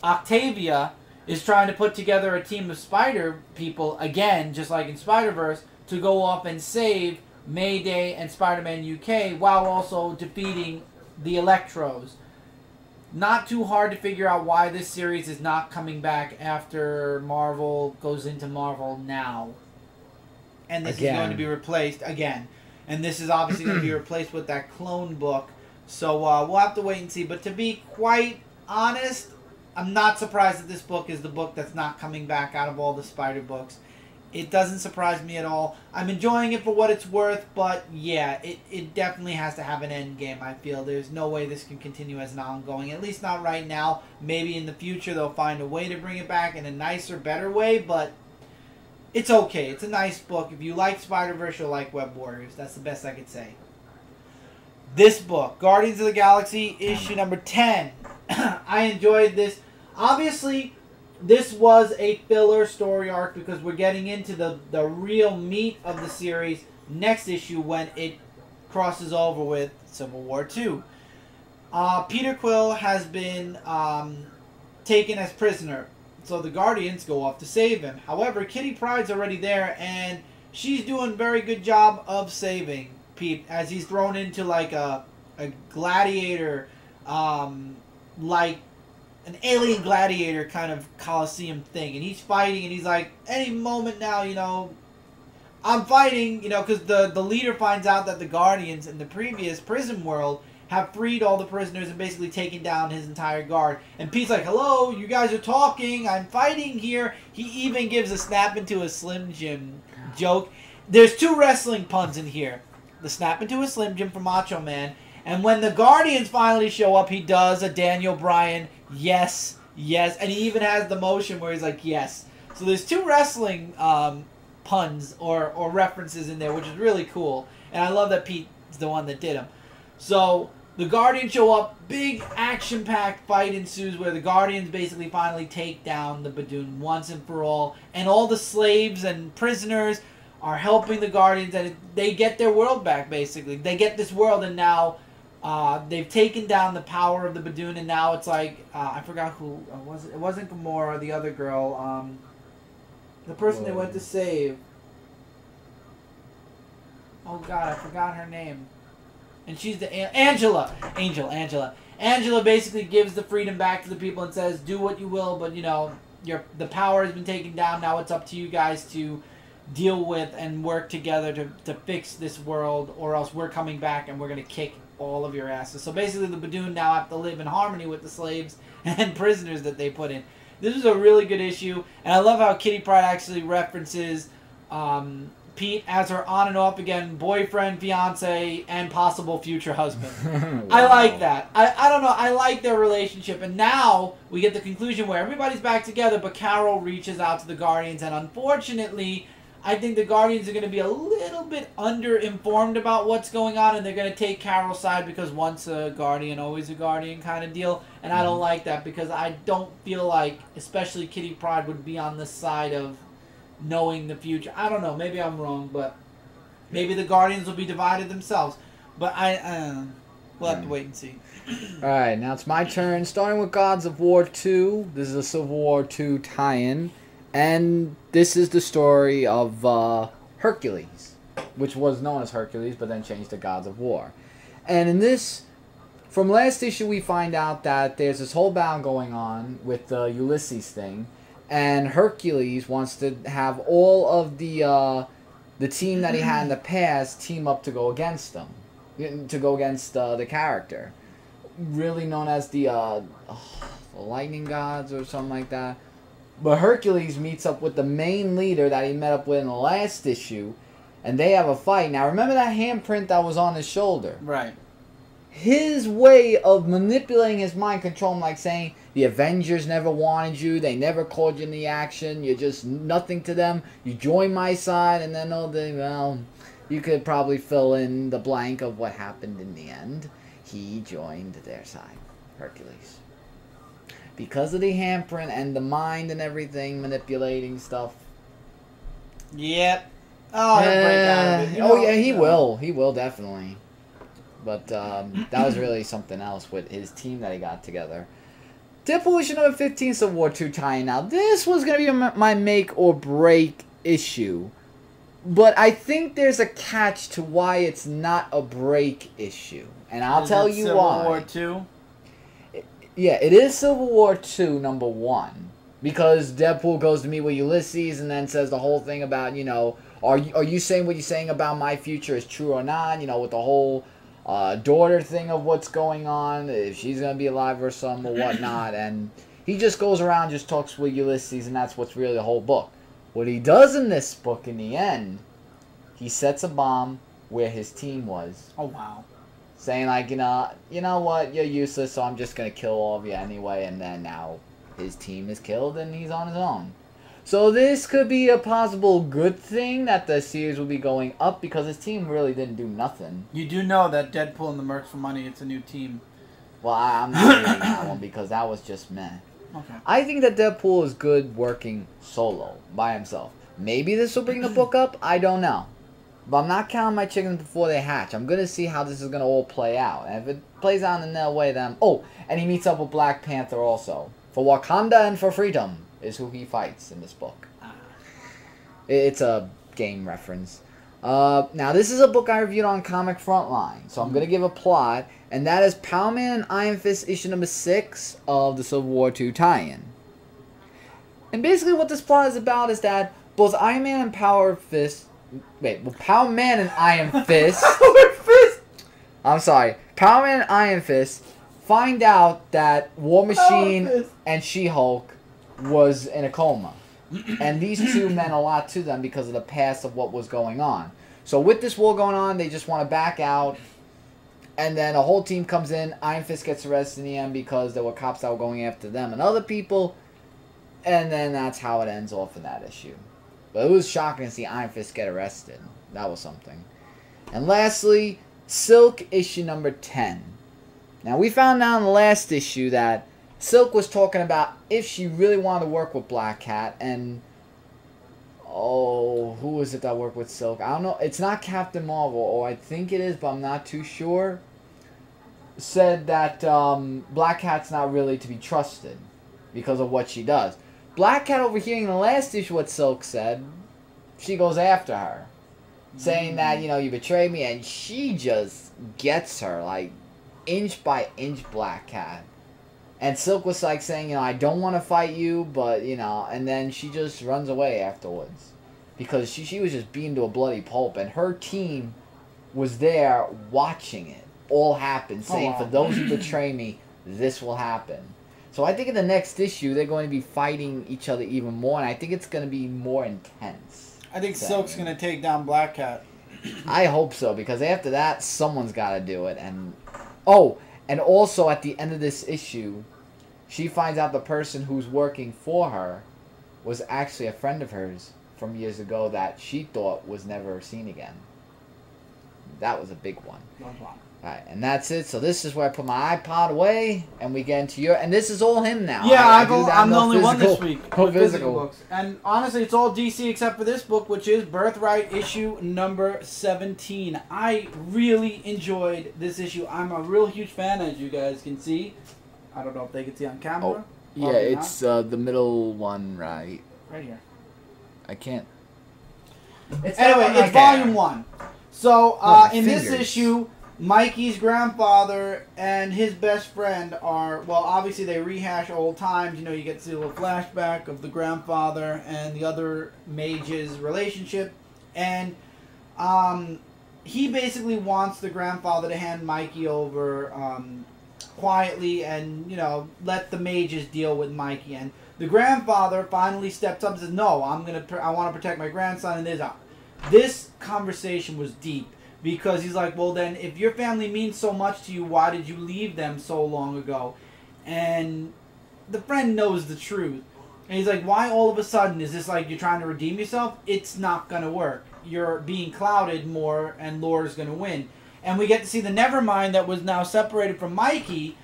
Speaker 1: Octavia is trying to put together a team of Spider people, again, just like in Spider-Verse, to go off and save Mayday and Spider-Man UK, while also defeating the Electros. Not too hard to figure out why this series is not coming back after Marvel goes into Marvel now. And this is going to be replaced again. And this is obviously going to be replaced with that clone book. So we'll have to wait and see. But to be quite honest, I'm not surprised that this book is the book that's not coming back out of all the Spider books. It doesn't surprise me at all. I'm enjoying it for what it's worth, but yeah, it definitely has to have an end game, I feel. There's no way this can continue as an ongoing, at least not right now. Maybe in the future they'll find a way to bring it back in a nicer, better way, but it's okay. It's a nice book. If you like Spider-Verse, you'll like Web Warriors. That's the best I could say. This book, Guardians of the Galaxy, issue number 10. I enjoyed this. Obviously, this was a filler story arc because we're getting into the real meat of the series next issue when it crosses over with Civil War 2. Peter Quill has been taken as prisoner, so the Guardians go off to save him. However, Kitty Pryde's already there, and she's doing a very good job of saving Pete as he's thrown into like a gladiator, like an alien gladiator kind of Coliseum thing, and he's fighting, and he's like, any moment now, you know, I'm fighting, you know, because the leader finds out that the Guardians in the previous prison world have freed all the prisoners and basically taken down his entire guard. And Pete's like, hello, you guys are talking, I'm fighting here. He even gives a snap into a Slim Jim joke. There's two wrestling puns in here. The snap into a Slim Jim from Macho Man, and when the Guardians finally show up, he does a Daniel Bryan, yes, yes, and he even has the motion where he's like, yes. So there's two wrestling puns or references in there, which is really cool. And I love that Pete's the one that did them. So the Guardians show up, big action-packed fight ensues where the Guardians basically finally take down the Badoon once and for all. And all the slaves and prisoners are helping the Guardians, and they get their world back, basically. They get this world, and now they've taken down the power of the Badoon, and now it's like, I forgot who, was it? It wasn't Gamora, the other girl, the person they went to save. Oh god, I forgot her name. And she's the, Angela! Angela. Angela basically gives the freedom back to the people and says, do what you will, but you know, the power has been taken down, now it's up to you guys to deal with and work together to fix this world, or else we're coming back and we're going to kick all of your asses. So basically the Badoon now have to live in harmony with the slaves and prisoners that they put in. This is a really good issue, and I love how Kitty Pryde actually references Pete as her on and off again boyfriend, fiance, and possible future husband. Wow. I like that. I don't know, I like their relationship, and now we get the conclusion where everybody's back together, but Carol reaches out to the Guardians, and unfortunately I think the Guardians are going to be a little bit under-informed about what's going on, and they're going to take Carol's side because once a Guardian, always a Guardian kind of deal. And I don't like that because I don't feel like, especially Kitty Pryde, would be on the side of knowing the future. I don't know. Maybe I'm wrong, but maybe the Guardians will be divided themselves. But we'll have to wait and see.
Speaker 2: Alright, now it's my turn. Starting with Gods of War 2. This is a Civil War 2 tie-in. And this is the story of Hercules, which was known as Hercules, but then changed to Gods of War. And in this, from last issue, we find out that there's this whole battle going on with the Ulysses thing, and Hercules wants to have all of the team that he had in the past team up to go against them, to go against the character, really known as the Lightning Gods or something like that. But Hercules meets up with the main leader that he met up with in the last issue, and they have a fight. Now, remember that handprint that was on his shoulder?
Speaker 1: Right.
Speaker 2: His way of manipulating his mind, controlling, like saying, the Avengers never wanted you, they never called you in the action, you're just nothing to them, you join my side, and then, well, you could probably fill in the blank of what happened in the end. He joined their side, Hercules. Because of the handprint and the mind and everything, manipulating stuff.
Speaker 1: Yep. Oh, he'll break out of it.
Speaker 2: Oh, yeah, he will. He will, definitely. But that was really something else with his team that he got together. Deadpool issue number 15, Civil War 2 tie-in. Now, this was going to be my make or break issue. But I think there's a catch to why it's not a break issue. And I'll tell you why.
Speaker 1: Civil War 2?
Speaker 2: Yeah, it is Civil War 2, number 1. Because Deadpool goes to meet with Ulysses and then says the whole thing about, you know, are you saying what you're saying about my future is true or not? You know, with the whole daughter thing of what's going on, if she's going to be alive or something or whatnot. And he just goes around, just talks with Ulysses, and that's what's really the whole book. What he does in this book in the end, he sets a bomb where his team was.
Speaker 1: Oh, wow.
Speaker 2: Saying like, you know what, you're useless, so I'm just going to kill all of you anyway. And then now his team is killed and he's on his own. So this could be a possible good thing that the series will be going up because his team really didn't do nothing.
Speaker 1: You do know that Deadpool and the Mercs for Money, it's a new team.
Speaker 2: Well, I'm not reading that one because that was just meh.
Speaker 1: Okay.
Speaker 2: I think that Deadpool is good working solo, by himself. Maybe this will bring the book up, I don't know. But I'm not counting my chickens before they hatch. I'm going to see how this is going to all play out. And if it plays out in that way, then... Oh, and he meets up with Black Panther also. For Wakanda and for freedom is who he fights in this book. It's a game reference. Now, this is a book I reviewed on Comic Frontline. So I'm going to give a plot. And that is Powerman and Ironfist issue number 6 of the Civil War 2 tie-in. And basically what this plot is about is that both Iron Man and Powerman and Iron Fist... I'm sorry. Powerman and Iron Fist find out that War Machine and She-Hulk was in a coma. And these two meant a lot to them because of the past of what was going on. So with this war going on, they just want to back out. And then a whole team comes in. Iron Fist gets arrested in the end because there were cops that were going after them and other people. And then that's how it ends off in that issue. But it was shocking to see Iron Fist get arrested. That was something. And lastly, Silk issue number 10. Now, we found out in the last issue that Silk was talking about if she really wanted to work with Black Cat. And, oh, who was it that worked with Silk? I don't know. It's not Captain Marvel, or I think it is, but I'm not too sure. Said that Black Cat's not really to be trusted because of what she does. Black Cat overhearing the last issue what Silk said, she goes after her. Saying that, you know, you betrayed me, and she just gets her, like, inch by inch, Black Cat. And Silk was like saying, you know, I don't want to fight you, but, you know, and then she just runs away afterwards. Because she was just beaten to a bloody pulp, and her team was there watching it all happen, saying, for those who betray me, this will happen. So I think in the next issue, they're going to be fighting each other even more, and I think it's going to be more intense.
Speaker 1: I think Silk's going to take down Black Cat.
Speaker 2: I hope so, because after that, someone's got to do it. And oh, and also at the end of this issue, she finds out the person who's working for her was actually a friend of hers from years ago that she thought was never seen again. That was a big one. Alright, and that's it. So this is where I put my iPod away, and we get into your... And this is all him now.
Speaker 1: Yeah, I'm the only one this week with
Speaker 2: physical
Speaker 1: books. And honestly, it's all DC except for this book, which is Birthright issue number 17. I really enjoyed this issue. I'm a real huge fan, as you guys can see. I don't know if they can see on camera.
Speaker 2: Oh, yeah, it's the middle one, right?
Speaker 1: Right here.
Speaker 2: I can't...
Speaker 1: Anyway, it's volume 1. So, in this issue... Mikey's grandfather and his best friend are, well, obviously they rehash old times. You know, you get to see a little flashback of the grandfather and the other mage's relationship. And he basically wants the grandfather to hand Mikey over quietly and, you know, let the mages deal with Mikey. And the grandfather finally steps up and says, no, I want to protect my grandson. And this conversation was deep. Because he's like, well, then, if your family means so much to you, why did you leave them so long ago? And the friend knows the truth. And he's like, why all of a sudden? Is this like you're trying to redeem yourself? It's not going to work. You're being clouded more, and Laura's going to win. And we get to see the Nevermind that was now separated from Mikey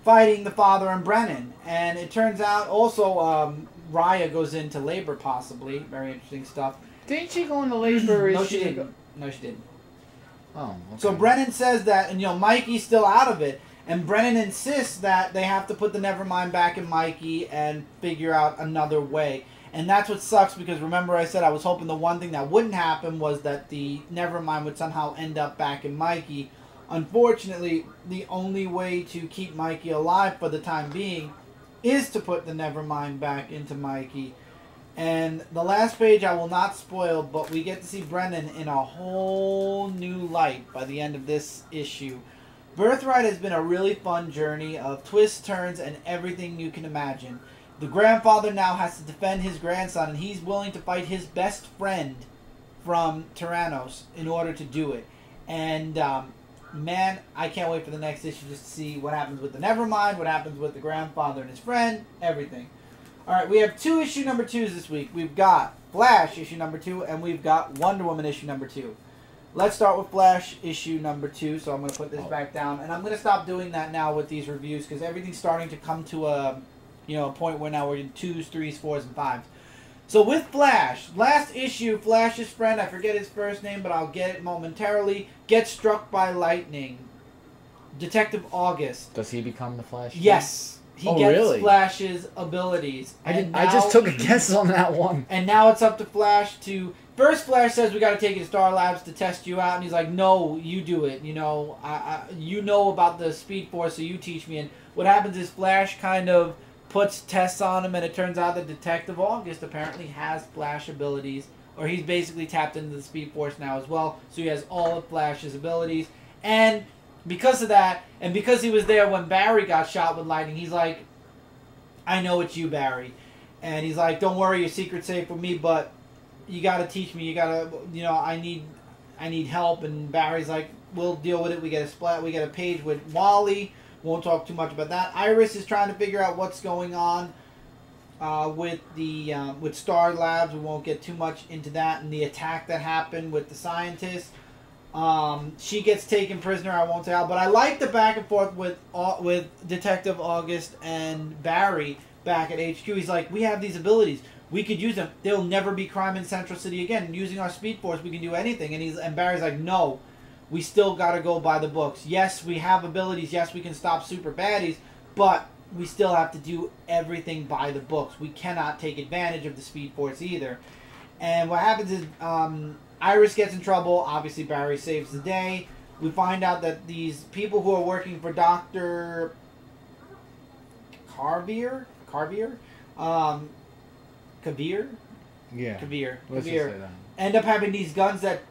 Speaker 1: fighting the father and Brennan. And it turns out also Raya goes into labor, possibly. Very interesting stuff.
Speaker 2: Didn't she go into labor?
Speaker 1: No, she didn't. No, she didn't.
Speaker 2: Oh, okay.
Speaker 1: So Brennan says that, and you know, Mikey's still out of it, and Brennan insists that they have to put the Nevermind back in Mikey and figure out another way. And that's what sucks, because remember I said I was hoping the one thing that wouldn't happen was that the Nevermind would somehow end up back in Mikey. Unfortunately, the only way to keep Mikey alive for the time being is to put the Nevermind back into Mikey. And the last page I will not spoil, but we get to see Brennan in a whole new light by the end of this issue. Birthright has been a really fun journey of twists, turns, and everything you can imagine. The grandfather now has to defend his grandson, and he's willing to fight his best friend from Tyrannos in order to do it. And, man, I can't wait for the next issue just to see what happens with the Nevermind, what happens with the grandfather and his friend, everything. Alright, we have 2 issue number 2s this week. We've got Flash issue number 2, and we've got Wonder Woman issue number 2. Let's start with Flash issue number 2, so I'm going to put this back down. And I'm going to stop doing that now with these reviews, because everything's starting to come to a point where now we're in 2s, 3s, 4s, and 5s. So with Flash, last issue, Flash's friend, I forget his first name, but I'll get it momentarily, gets struck by lightning. Detective August.
Speaker 2: Does he become the Flash?
Speaker 1: Yes. He gets
Speaker 2: really?
Speaker 1: Flash's abilities.
Speaker 2: I just took a guess on that one.
Speaker 1: And now it's up to Flash to... First, Flash says, we got to take you to Star Labs to test you out. And he's like, no, you do it. You know, you know about the Speed Force, so you teach me. And what happens is Flash kind of puts tests on him, and it turns out that Detective August apparently has Flash abilities, or he's basically tapped into the Speed Force now as well, so he has all of Flash's abilities. And because of that, and because he was there when Barry got shot with lightning, he's like, I know it's you, Barry. And he's like, don't worry, your secret's safe with me, but you gotta teach me, you gotta, you know, I need help. And Barry's like, we'll deal with it. We get a page with Wally. Won't talk too much about that. Iris is trying to figure out what's going on with Star Labs. We won't get too much into that and the attack that happened with the scientists. She gets taken prisoner. I won't say how, but I like the back and forth with Detective August and Barry back at HQ. He's like, we have these abilities. We could use them. There'll never be crime in Central City again. Using our Speed Force, we can do anything. And Barry's like, no. We still got to go by the books. Yes, we have abilities. Yes, we can stop super baddies. But we still have to do everything by the books. We cannot take advantage of the Speed Force either. And what happens is Iris gets in trouble. Obviously, Barry saves the day. We find out that these people who are working for Dr. Kavir?
Speaker 2: Yeah.
Speaker 1: Kavir. End up having these guns that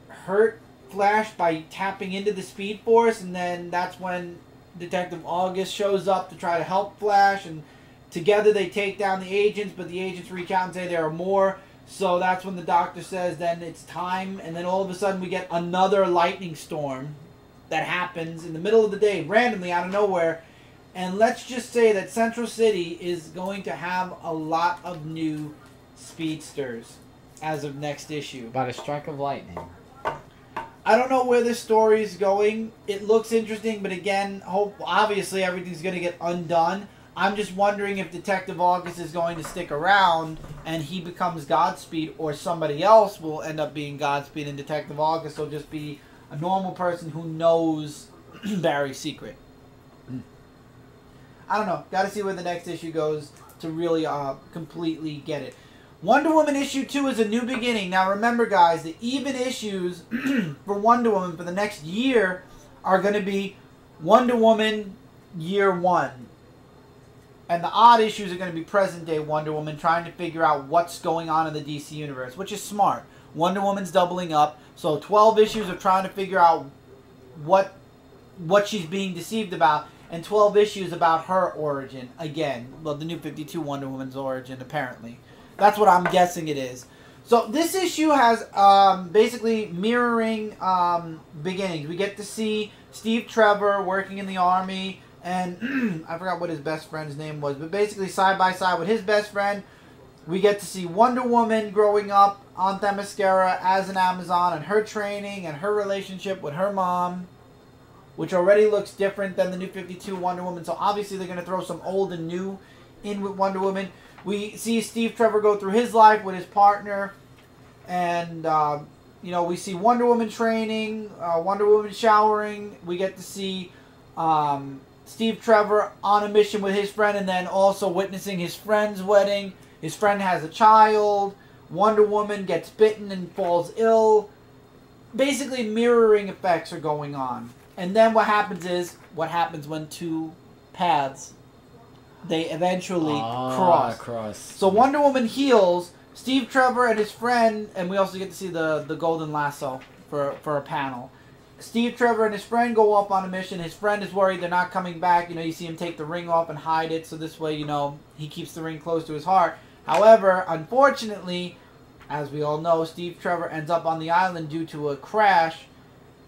Speaker 1: hurt Flash by tapping into the Speed Force, and then that's when Detective August shows up to try to help Flash, and together they take down the agents, but the agents reach out and say there are more, so that's when the doctor says then it's time, and then all of a sudden we get another lightning storm that happens in the middle of the day, randomly out of nowhere, and let's just say that Central City is going to have a lot of new speedsters as of next issue.
Speaker 2: By a strike of lightning.
Speaker 1: I don't know where this story is going. It looks interesting, but again, obviously everything's going to get undone. I'm just wondering if Detective August is going to stick around and he becomes Godspeed, or somebody else will end up being Godspeed and Detective August will just be a normal person who knows Barry's secret. I don't know. Got to see where the next issue goes to really completely get it. Wonder Woman issue 2 is a new beginning. Now remember, guys, the even issues for Wonder Woman for the next year are going to be Wonder Woman year 1. And the odd issues are going to be present day Wonder Woman, trying to figure out what's going on in the DC universe, which is smart. Wonder Woman's doubling up, so 12 issues of trying to figure out what she's being deceived about, and 12 issues about her origin. Again, well, the New 52 Wonder Woman's origin, apparently. That's what I'm guessing it is. So this issue has basically mirroring beginnings. We get to see Steve Trevor working in the army, and I forgot what his best friend's name was, but basically side by side with his best friend, we get to see Wonder Woman growing up on Themyscira as an Amazon, and her training and her relationship with her mom, which already looks different than the New 52 Wonder Woman. So obviously they're going to throw some old and new in with Wonder Woman. We see Steve Trevor go through his life with his partner, and you know, we see Wonder Woman training, Wonder Woman showering. We get to see Steve Trevor on a mission with his friend, and then also witnessing his friend's wedding. His friend has a child. Wonder Woman gets bitten and falls ill. Basically, mirroring effects are going on. And then what happens is, what happens when two paths, they eventually cross. So Wonder Woman heals, Steve Trevor and his friend, and we also get to see the golden lasso for a panel. Steve Trevor and his friend go off on a mission. His friend is worried they're not coming back. You know, you see him take the ring off and hide it, so this way, you know, he keeps the ring close to his heart. However, unfortunately, as we all know, Steve Trevor ends up on the island due to a crash,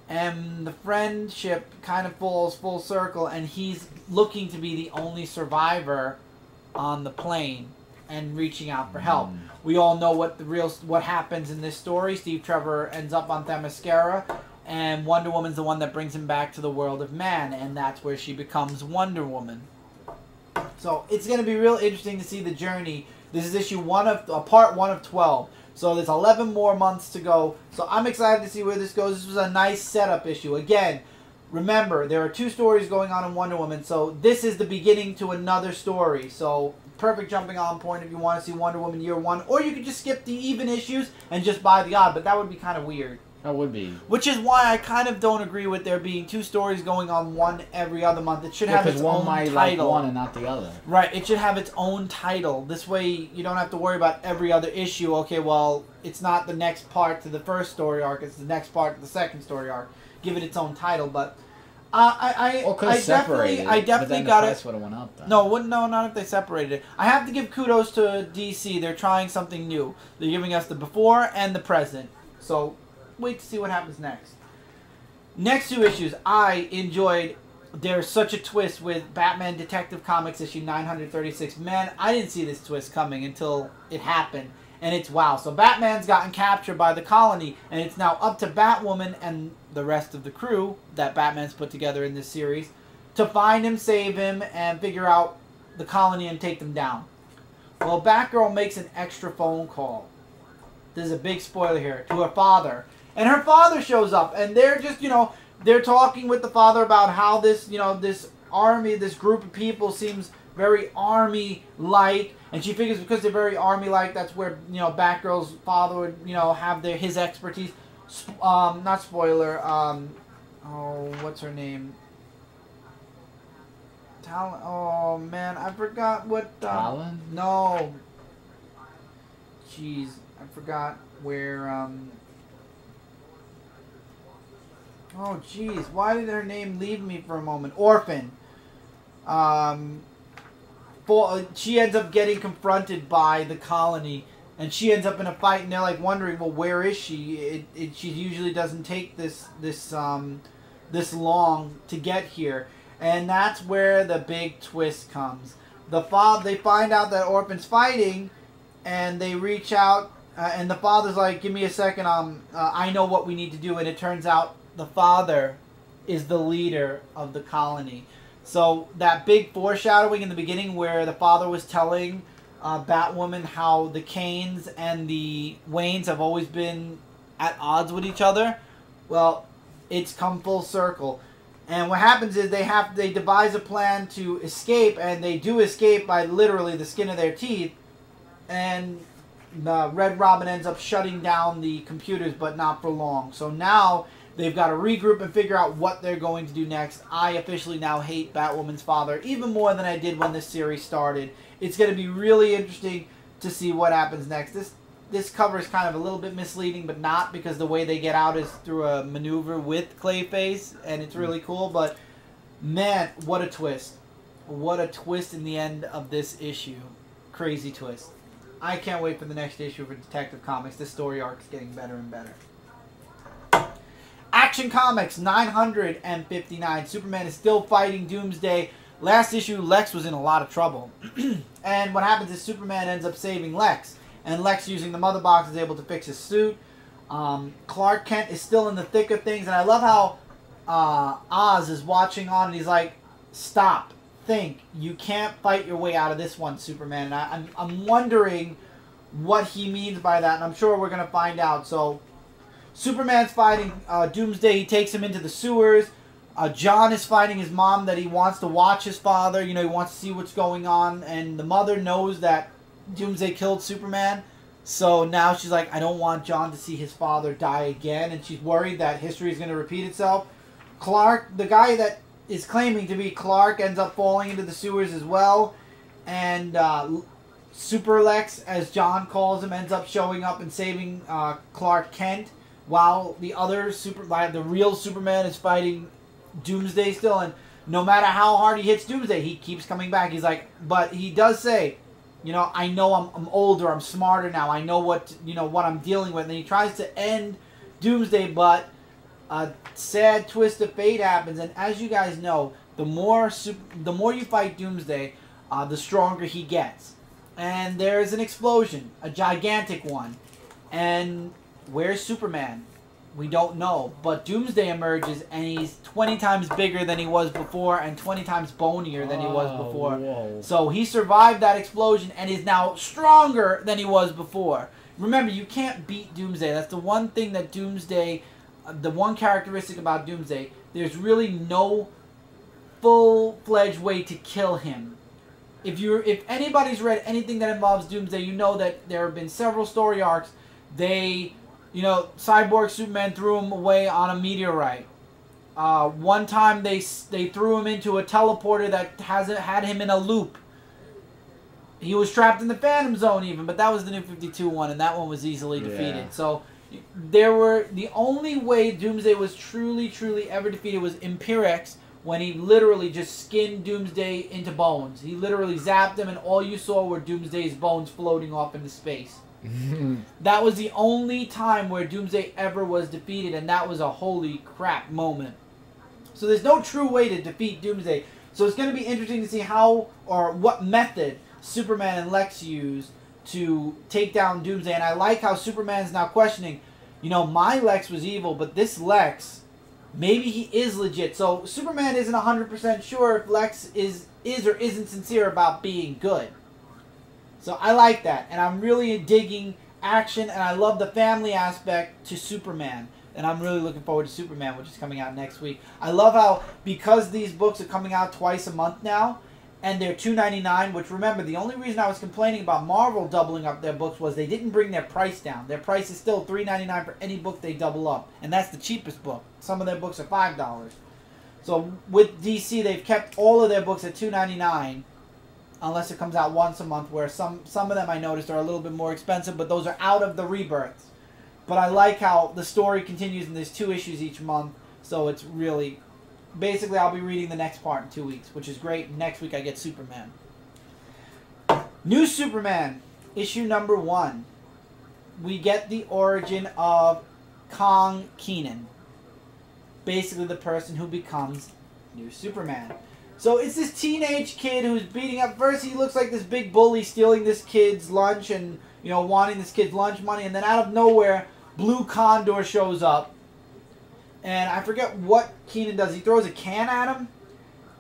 Speaker 1: and the friendship kind of falls full circle, and he's looking to be the only survivor on the plane and reaching out for help. We all know what happens in this story. Steve Trevor ends up on Themyscira, and Wonder Woman's the one that brings him back to the world of man, and that's where she becomes Wonder Woman. So it's going to be real interesting to see the journey. This is part 1 of 12. So there's 11 more months to go. So I'm excited to see where this goes. This was a nice setup issue. Again, remember, there are 2 stories going on in Wonder Woman. So this is the beginning to another story. So perfect jumping on point if you want to see Wonder Woman Year 1. Or you could just skip the even issues and just buy the odd. But that would be kind of weird.
Speaker 2: That would be.
Speaker 1: Which is why I kind of don't agree with there being 2 stories going on one every other month. It should have its own title.
Speaker 2: Like one and not the other.
Speaker 1: Right. It should have its own title. This way you don't have to worry about every other issue. Okay, well, it's not the next part to the first story arc. It's the next part to the second story arc. Give it its own title. But I definitely got it.
Speaker 2: Would have went up then.
Speaker 1: No, not if they separated it. I have to give kudos to DC. They're trying something new. They're giving us the before and the present. So wait to see what happens next. Next 2 issues I enjoyed. There's such a twist with Batman Detective Comics issue 936. Man, I didn't see this twist coming until it happened. And it's wow. So Batman's gotten captured by the colony, and it's now up to Batwoman and the rest of the crew that Batman's put together in this series to find him, save him, and figure out the colony and take them down. Well, Batgirl makes an extra phone call. There's a big spoiler here. To her father. And her father shows up, and they're just, they're talking with the father about how this, this army, this group of people seems very army-like, and she figures because they're very army-like, that's where, Batgirl's father would, have his expertise. Not spoiler, what's her name? Oh, man, I forgot what,
Speaker 2: Talon?
Speaker 1: No. Jeez, I forgot where, oh, jeez. Why did her name leave me for a moment? Orphan. She ends up getting confronted by the colony, and she ends up in a fight, and they're like wondering, well, where is she? She usually doesn't take this long to get here, and that's where the big twist comes. They find out that Orphan's fighting, and they reach out, and the father's like, give me a second, I know what we need to do, and it turns out the father is the leader of the colony. So that big foreshadowing in the beginning where the father was telling Batwoman how the Kanes and the Waynes have always been at odds with each other, well, it's come full circle. And what happens is they devise a plan to escape, and they do escape by literally the skin of their teeth, and Red Robin ends up shutting down the computers, but not for long. So now they've got to regroup and figure out what they're going to do next. I officially now hate Batwoman's father even more than I did when this series started. It's going to be really interesting to see what happens next. This cover is kind of a little bit misleading, but not, because the way they get out is through a maneuver with Clayface, and it's really cool. But man, what a twist. What a twist in the end of this issue. Crazy twist. I can't wait for the next issue for Detective Comics. This story arc is getting better and better. Action Comics 959. Superman is still fighting Doomsday. Last issue, Lex was in a lot of trouble. And what happens is Superman ends up saving Lex. And Lex, using the Mother Box, is able to fix his suit. Clark Kent is still in the thick of things. And I love how Oz is watching on, and he's like, stop. Think. You can't fight your way out of this one, Superman. And I'm wondering what he means by that. And I'm sure we're going to find out. So Superman's fighting Doomsday. He takes him into the sewers. John is fighting his mom that he wants to watch his father. He wants to see what's going on. And the mother knows that Doomsday killed Superman. So now she's like, I don't want John to see his father die again. And she's worried that history is going to repeat itself. Clark, the guy that is claiming to be Clark, ends up falling into the sewers as well. And Super Lex, as John calls him, ends up showing up and saving Clark Kent, while the other the real Superman is fighting Doomsday still. And no matter how hard he hits Doomsday, he keeps coming back. He's like, but he does say, you know, I know I'm older, I'm smarter now, I know what I'm dealing with. And he tries to end Doomsday, but a sad twist of fate happens. And as you guys know, the more you fight Doomsday, the stronger he gets. And there's an explosion, a gigantic one. And where's Superman? We don't know. But Doomsday emerges, and he's 20 times bigger than he was before, and 20 times bonier than he was before.
Speaker 2: Whoa.
Speaker 1: So he survived that explosion, and is now stronger than he was before. Remember, you can't beat Doomsday. That's the one thing that Doomsday, the one characteristic about Doomsday, there's really no full-fledged way to kill him. If anybody's read anything that involves Doomsday, you know that there have been several story arcs. Cyborg Superman threw him away on a meteorite. One time they threw him into a teleporter that had him in a loop. He was trapped in the Phantom Zone even, but that was the New 52 one, and that one was easily defeated.
Speaker 2: Yeah.
Speaker 1: So the only way Doomsday was truly ever defeated was Imperex, when he literally just skinned Doomsday into bones. He literally zapped him, and all you saw were Doomsday's bones floating off into space. That was the only time where Doomsday ever was defeated, and that was a holy crap moment. So there's no true way to defeat Doomsday. So it's going to be interesting to see how or what method Superman and Lex use to take down Doomsday. And I like how Superman's now questioning, my Lex was evil, but this Lex, maybe he is legit. So Superman isn't 100% sure if Lex is or isn't sincere about being good. So I like that. And I'm really digging action, and I love the family aspect to Superman. And I'm really looking forward to Superman, which is coming out next week. I love how, because these books are coming out twice a month now, and they're $2.99, which, remember, the only reason I was complaining about Marvel doubling up their books was they didn't bring their price down. Their price is still $3.99 for any book they double up, and that's the cheapest book. Some of their books are $5. So with DC, they've kept all of their books at $2.99, unless it comes out once a month, where some of them I noticed are a little bit more expensive, but those are out of the rebirths. But I like how the story continues, and there's 2 issues each month, so it's really... Basically, I'll be reading the next part in 2 weeks, which is great. Next week, I get Superman. New Superman, issue number 1. We get the origin of Kong Kenan. Basically, the person who becomes New Superman. So it's this teenage kid who's beating up... First, he looks like this big bully stealing this kid's lunch and, wanting this kid's lunch money. And then out of nowhere, Blue Condor shows up. And I forget what Kenan does. He throws a can at him,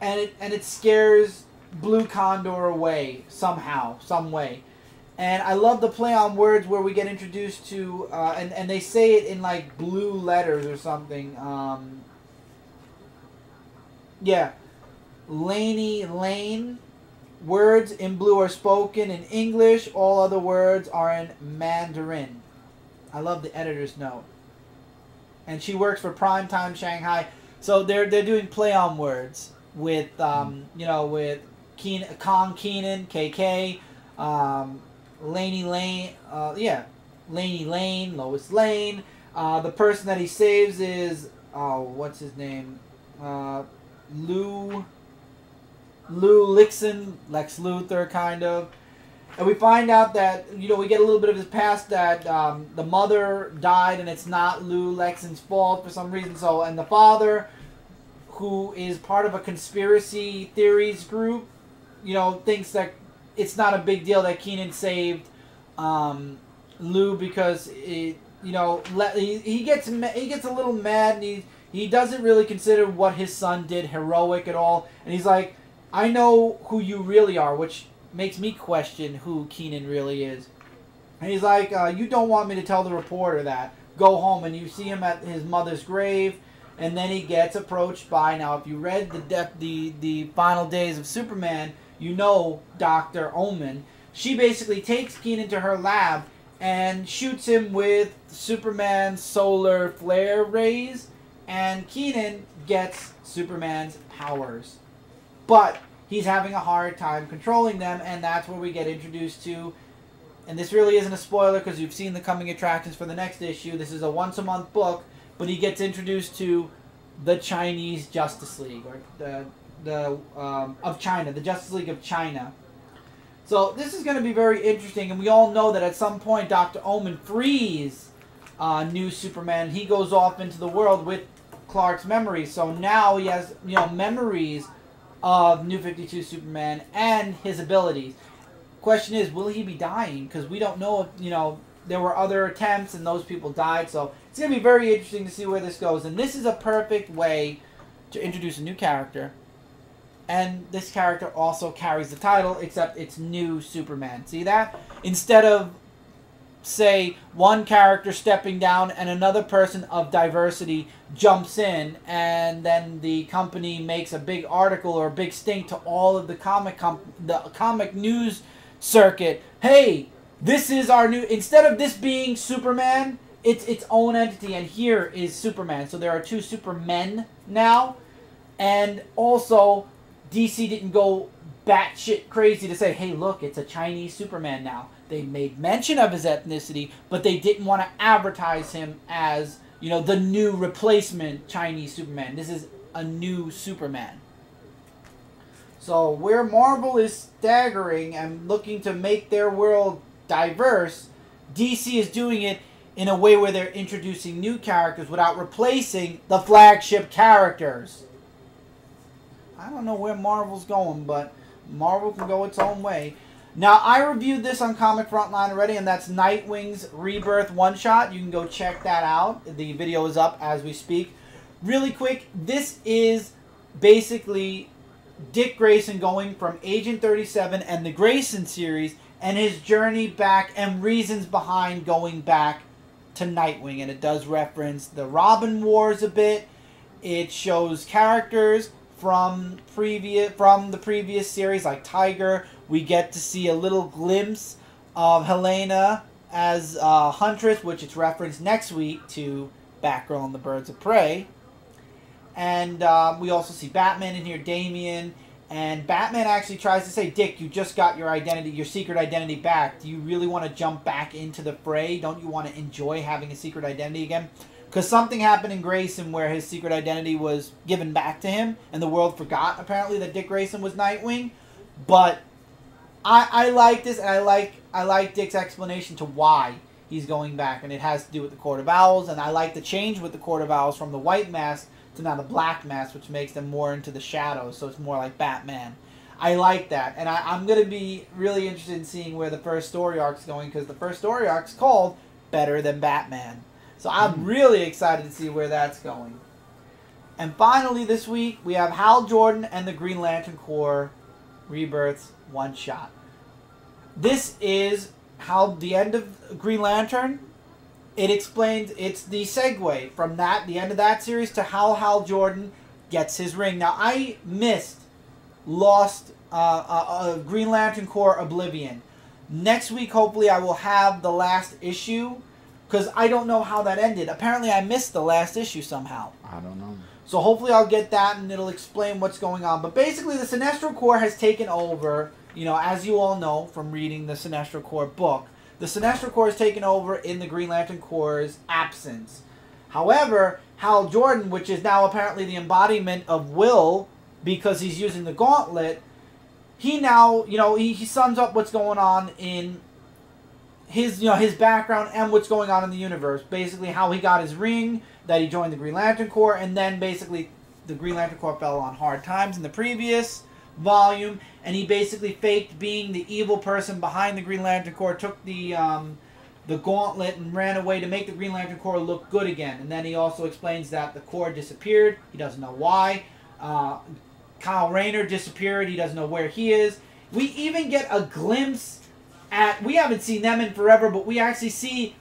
Speaker 1: and it scares Blue Condor away somehow, some way. And I love the play on words where we get introduced to, and they say it in like blue letters or something. Lane. Words in blue are spoken in English. All other words are in Mandarin. I love the editor's note. And she works for Primetime Shanghai, so they're doing play on words with with Kong Kenan, KK, Laney Lane, Laney Lane, Lois Lane. The person that he saves is what's his name, Lou Lixon, Lex Luthor, kind of. And we find out that, we get a little bit of his past, that the mother died and it's not Lou Lexon's fault for some reason. So, and the father, who is part of a conspiracy theories group, thinks that it's not a big deal that Kenan saved Lou because, he gets a little mad, and he doesn't really consider what his son did heroic at all. And he's like, I know who you really are, which makes me question who Kenan really is. And he's like, you don't want me to tell the reporter that. Go home. And you see him at his mother's grave, and then he gets approached by, now if you read the final days of Superman, Dr. Omen. She basically takes Kenan to her lab and shoots him with Superman's solar flare rays, And Keenan gets Superman's powers. But he's having a hard time controlling them, and that's where we get introduced to, and this really isn't a spoiler because you've seen the coming attractions for the next issue. This is a once-a-month book, but he gets introduced to the Chinese Justice League, or of China, the Justice League of China. So this is going to be very interesting, and we all know that at some point Dr. Omen frees new Superman. He goes off into the world with Clark's memories, so now he has memories of New 52 Superman and his abilities. Question is, will he be dying? Because we don't know if, there were other attempts and those people died. So it's going to be very interesting to see where this goes. And this is a perfect way to introduce a new character. And this character also carries the title, except it's New Superman. See that? Instead of, say, one character stepping down and another person of diversity jumps in, and then the company makes a big article or a big stink to all of the comic news circuit. Hey, this is our new, instead of this being Superman, it's its own entity, and here is Superman. So there are two Supermen now, and also DC didn't go batshit crazy to say, hey, look, it's a Chinese Superman now. They made mention of his ethnicity, but they didn't want to advertise him as, the new replacement Chinese Superman. This is a new Superman. So where Marvel is staggering and looking to make their world diverse, DC is doing it in a way where they're introducing new characters without replacing the flagship characters. I don't know where Marvel's going, but Marvel can go its own way. Now, I reviewed this on Comic Frontline already, and that's Nightwing's Rebirth one-shot. You can go check that out. The video is up as we speak. Really quick, this is basically Dick Grayson going from Agent 37 and the Grayson series and his journey back and reasons behind going back to Nightwing. And it does reference the Robin Wars a bit. It shows characters from the previous series like Tiger. We get to see a little glimpse of Helena as Huntress, which it's referenced next week to Batgirl and the Birds of Prey. And we also see Batman in here, Damian. And Batman actually tries to say, Dick, you just got your identity, your secret identity back. Do you really want to jump back into the fray? Don't you want to enjoy having a secret identity again? Because something happened in Grayson where his secret identity was given back to him, and the world forgot, apparently, that Dick Grayson was Nightwing. But I like this, and I like Dick's explanation to why he's going back, and it has to do with the Court of Owls, and I like the change with the Court of Owls from the white mask to now the black mask, which makes them more into the shadows, so it's more like Batman. I like that, and I'm going to be really interested in seeing where the first story arc's going, because the first story arc's called Better Than Batman. So I'm really excited to see where that's going. And finally this week, we have Hal Jordan and the Green Lantern Corps Rebirth's one-shot. This is how the end of Green Lantern, it explains, it's the segue from that, the end of that series, to how Hal Jordan gets his ring. Now, I lost Green Lantern Corps Oblivion. Next week, hopefully, I will have the last issue, because I don't know how that ended. Apparently, I missed the last issue somehow.
Speaker 2: I don't know.
Speaker 1: So hopefully I'll get that, and it'll explain what's going on. But basically, the Sinestro Corps has taken over, as you all know from reading the Sinestro Corps book. The Sinestro Corps has taken over in the Green Lantern Corps' absence. However, Hal Jordan, which is now apparently the embodiment of will, because he's using the gauntlet, he now, he sums up what's going on in his background and what's going on in the universe. Basically, how he got his ring, that he joined the Green Lantern Corps, and then basically the Green Lantern Corps fell on hard times in the previous volume, and he basically faked being the evil person behind the Green Lantern Corps, took the gauntlet and ran away to make the Green Lantern Corps look good again. And then he also explains that the Corps disappeared. He doesn't know why. Kyle Rayner disappeared. He doesn't know where he is. We even get a glimpse at, we haven't seen them in forever, but we actually see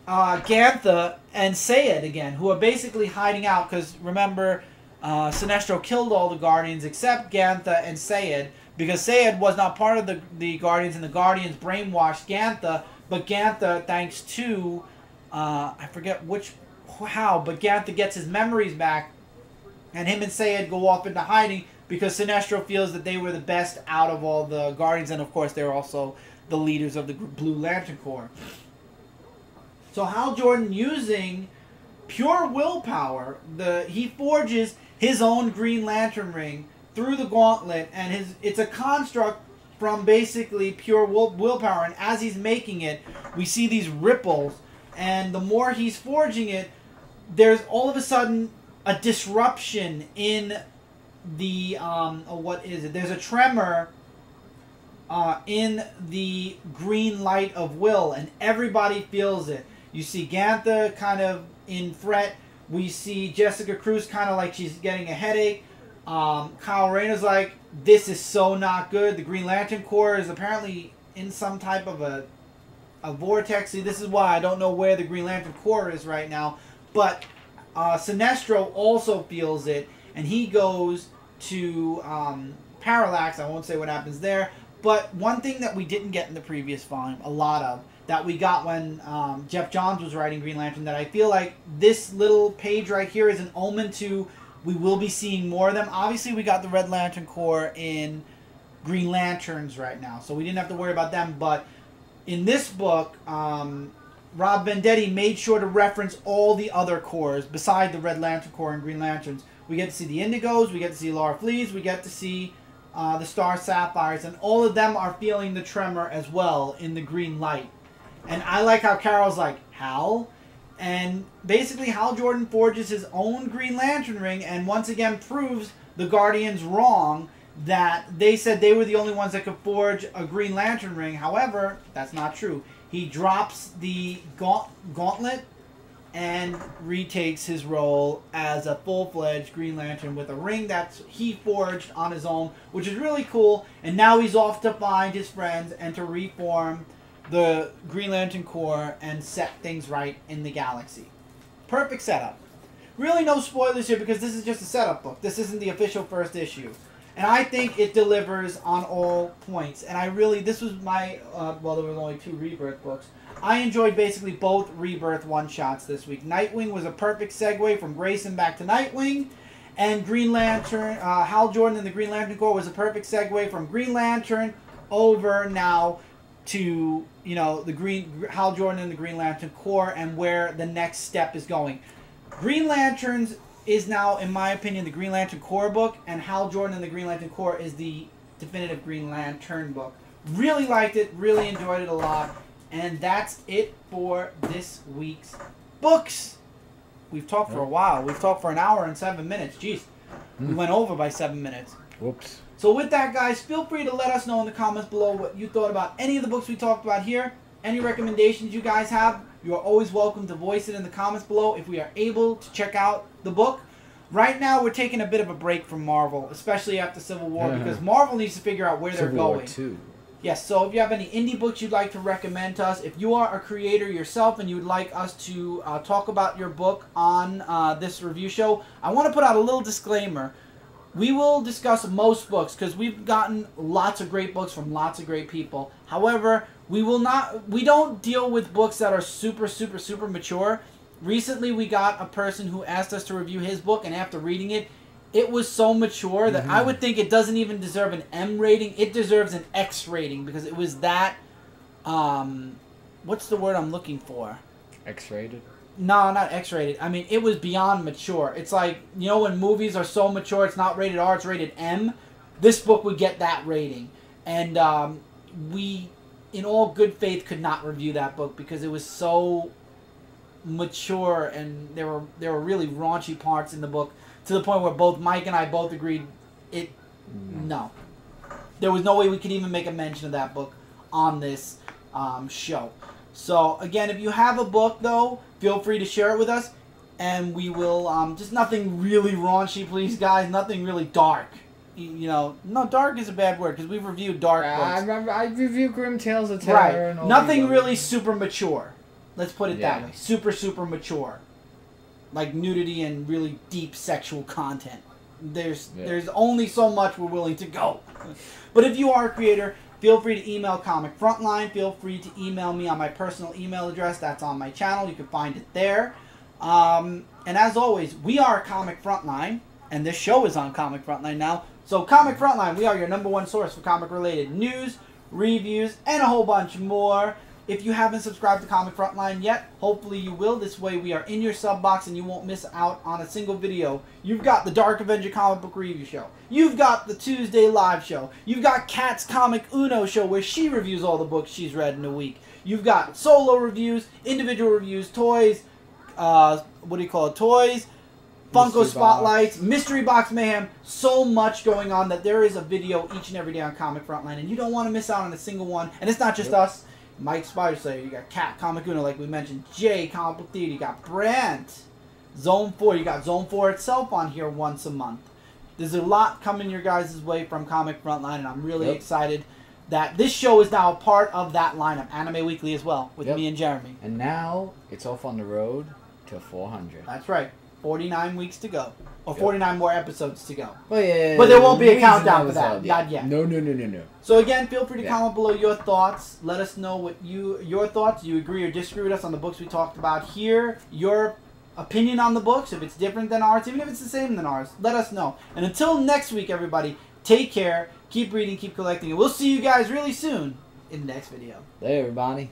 Speaker 1: Gantha and Sayed again, who are basically hiding out, because remember, Sinestro killed all the Guardians except Gantha and Sayed, because Sayed was not part of the Guardians, and the Guardians brainwashed Gantha, but Gantha, thanks to, I forget how, but Gantha gets his memories back, and him and Sayed go off into hiding because Sinestro feels that they were the best out of all the Guardians, and of course they're also the leaders of the Blue Lantern Corps. So Hal Jordan, using pure willpower, he forges his own Green Lantern ring through the gauntlet, and it's a construct from basically pure willpower, and as he's making it, we see these ripples, and the more he's forging it, there's all of a sudden a disruption in the, what is it? There's a tremor in the green light of will, and everybody feels it. You see Gantha kind of in fret. We see Jessica Cruz kind of like she's getting a headache. Kyle Rayner's like, this is so not good. The Green Lantern Corps is apparently in some type of a vortex. See, this is why I don't know where the Green Lantern Corps is right now. But Sinestro also feels it, and he goes to Parallax. I won't say what happens there. But one thing that we didn't get in the previous volume, a lot of, that we got when Jeff Johns was writing Green Lantern, that I feel like this little page right here is an omen to, we will be seeing more of them. Obviously, we got the Red Lantern Corps in Green Lanterns right now, so we didn't have to worry about them. But in this book, Rob Vendetti made sure to reference all the other corps beside the Red Lantern Corps and Green Lanterns. We get to see the Indigos, we get to see Laura Fleas, we get to see the Star Sapphires, and all of them are feeling the tremor as well in the green light. And I like how Carol's like, Hal? And basically Hal Jordan forges his own Green Lantern ring and once again proves the Guardians wrong, that they said they were the only ones that could forge a Green Lantern ring. However, that's not true. He drops the gauntlet and retakes his role as a full-fledged Green Lantern with a ring that he forged on his own, which is really cool. And now he's off to find his friends and to reform the Green Lantern Corps and set things right in the galaxy. Perfect setup. Really no spoilers here because this is just a setup book. This isn't the official first issue. And I think it delivers on all points. And I really, this was my, well, there was only 2 Rebirth books. I enjoyed basically both Rebirth one-shots this week. Nightwing was a perfect segue from Grayson back to Nightwing. And Green Lantern, Hal Jordan and the Green Lantern Corps was a perfect segue from Green Lantern over now to, you know, the Hal Jordan and the Green Lantern Corps and where the next step is going. Green Lanterns is now, in my opinion, the Green Lantern Corps book, and Hal Jordan and the Green Lantern Corps is the definitive Green Lantern book. Really liked it, really enjoyed it a lot, and that's it for this week's books. We've talked for a while. We've talked for an hour and 7 minutes. Jeez, we went over by 7 minutes.
Speaker 2: Whoops.
Speaker 1: So with that, guys, feel free to let us know in the comments below what you thought about any of the books we talked about here. Any recommendations you guys have, you are always welcome to voice it in the comments below if we are able to check out the book. Right now, we're taking a bit of a break from Marvel, especially after Civil War, because Marvel needs to figure out where they're going.
Speaker 2: Civil War 2.
Speaker 1: Yes, so if you have any indie books you'd like to recommend to us, if you are a creator yourself and you would like us to talk about your book on this review show, I want to put out a little disclaimer. We will discuss most books because we've gotten lots of great books from lots of great people. However, we don't deal with books that are super, super, super mature. Recently, we got a person who asked us to review his book, and after reading it, it was so mature that I would think it doesn't even deserve an M rating. It deserves an X rating because it was that, what's the word I'm looking for?
Speaker 2: X-rated?
Speaker 1: No, not X-rated. I mean, it was beyond mature. It's like, you know when movies are so mature, it's not rated R, it's rated M? This book would get that rating. And we, in all good faith, could not review that book because it was so mature and there were really raunchy parts in the book to the point where both Mike and I both agreed no. There was no way we could even make a mention of that book on this show. So, again, if you have a book, though, feel free to share it with us. And we will, just nothing really raunchy, please, guys. Nothing really dark. You know, no, dark is a bad word, because we've reviewed dark books.
Speaker 2: I remember, I reviewed Grimm Tales of Terror.
Speaker 1: Right.
Speaker 2: And all
Speaker 1: Nothing really super mature. Let's put it that
Speaker 2: Yeah.
Speaker 1: way. Super, super mature. Like nudity and really deep sexual content. There's only so much we're willing to go. But if you are a creator, feel free to email Comic Frontline. Feel free to email me on my personal email address. That's on my channel. You can find it there. And as always, we are Comic Frontline, and this show is on Comic Frontline now. So Comic Frontline, we are your #1 source for comic-related news, reviews, and a whole bunch more. If you haven't subscribed to Comic Frontline yet, hopefully you will. This way we are in your sub box and you won't miss out on a single video. You've got the Dark Avenger comic book review show. You've got the Tuesday live show. You've got Kat's Comic Uno show where she reviews all the books she's read in a week. You've got solo reviews, individual reviews, toys, toys, Funko Spotlights, Mystery Box Mayhem. So much going on that there is a video each and every day on Comic Frontline, and you don't want to miss out on a single one. And it's not just us. Mike Spider Slayer, you got Cat, Comic Uno, like we mentioned, Jay, Comic Book Theater, you got Brent, Zone 4, you got Zone 4 itself on here once a month. There's a lot coming your guys' way from Comic Frontline, and I'm really excited that this show is now a part of that lineup, Anime Weekly as well, with me and Jeremy.
Speaker 2: And now, it's off on the road to 400.
Speaker 1: That's right. 49 weeks to go. Or 49 more episodes to go.
Speaker 2: Well, yeah,
Speaker 1: but there won't be a countdown for that. Not yet.
Speaker 2: No.
Speaker 1: So again, feel free to comment below your thoughts. Let us know what your thoughts. Do you agree or disagree with us on the books we talked about here? Your opinion on the books, if it's different than ours, even if it's the same than ours, let us know. And until next week, everybody, take care, keep reading, keep collecting, and we'll see you guys really soon in the next video.
Speaker 2: Hey, everybody.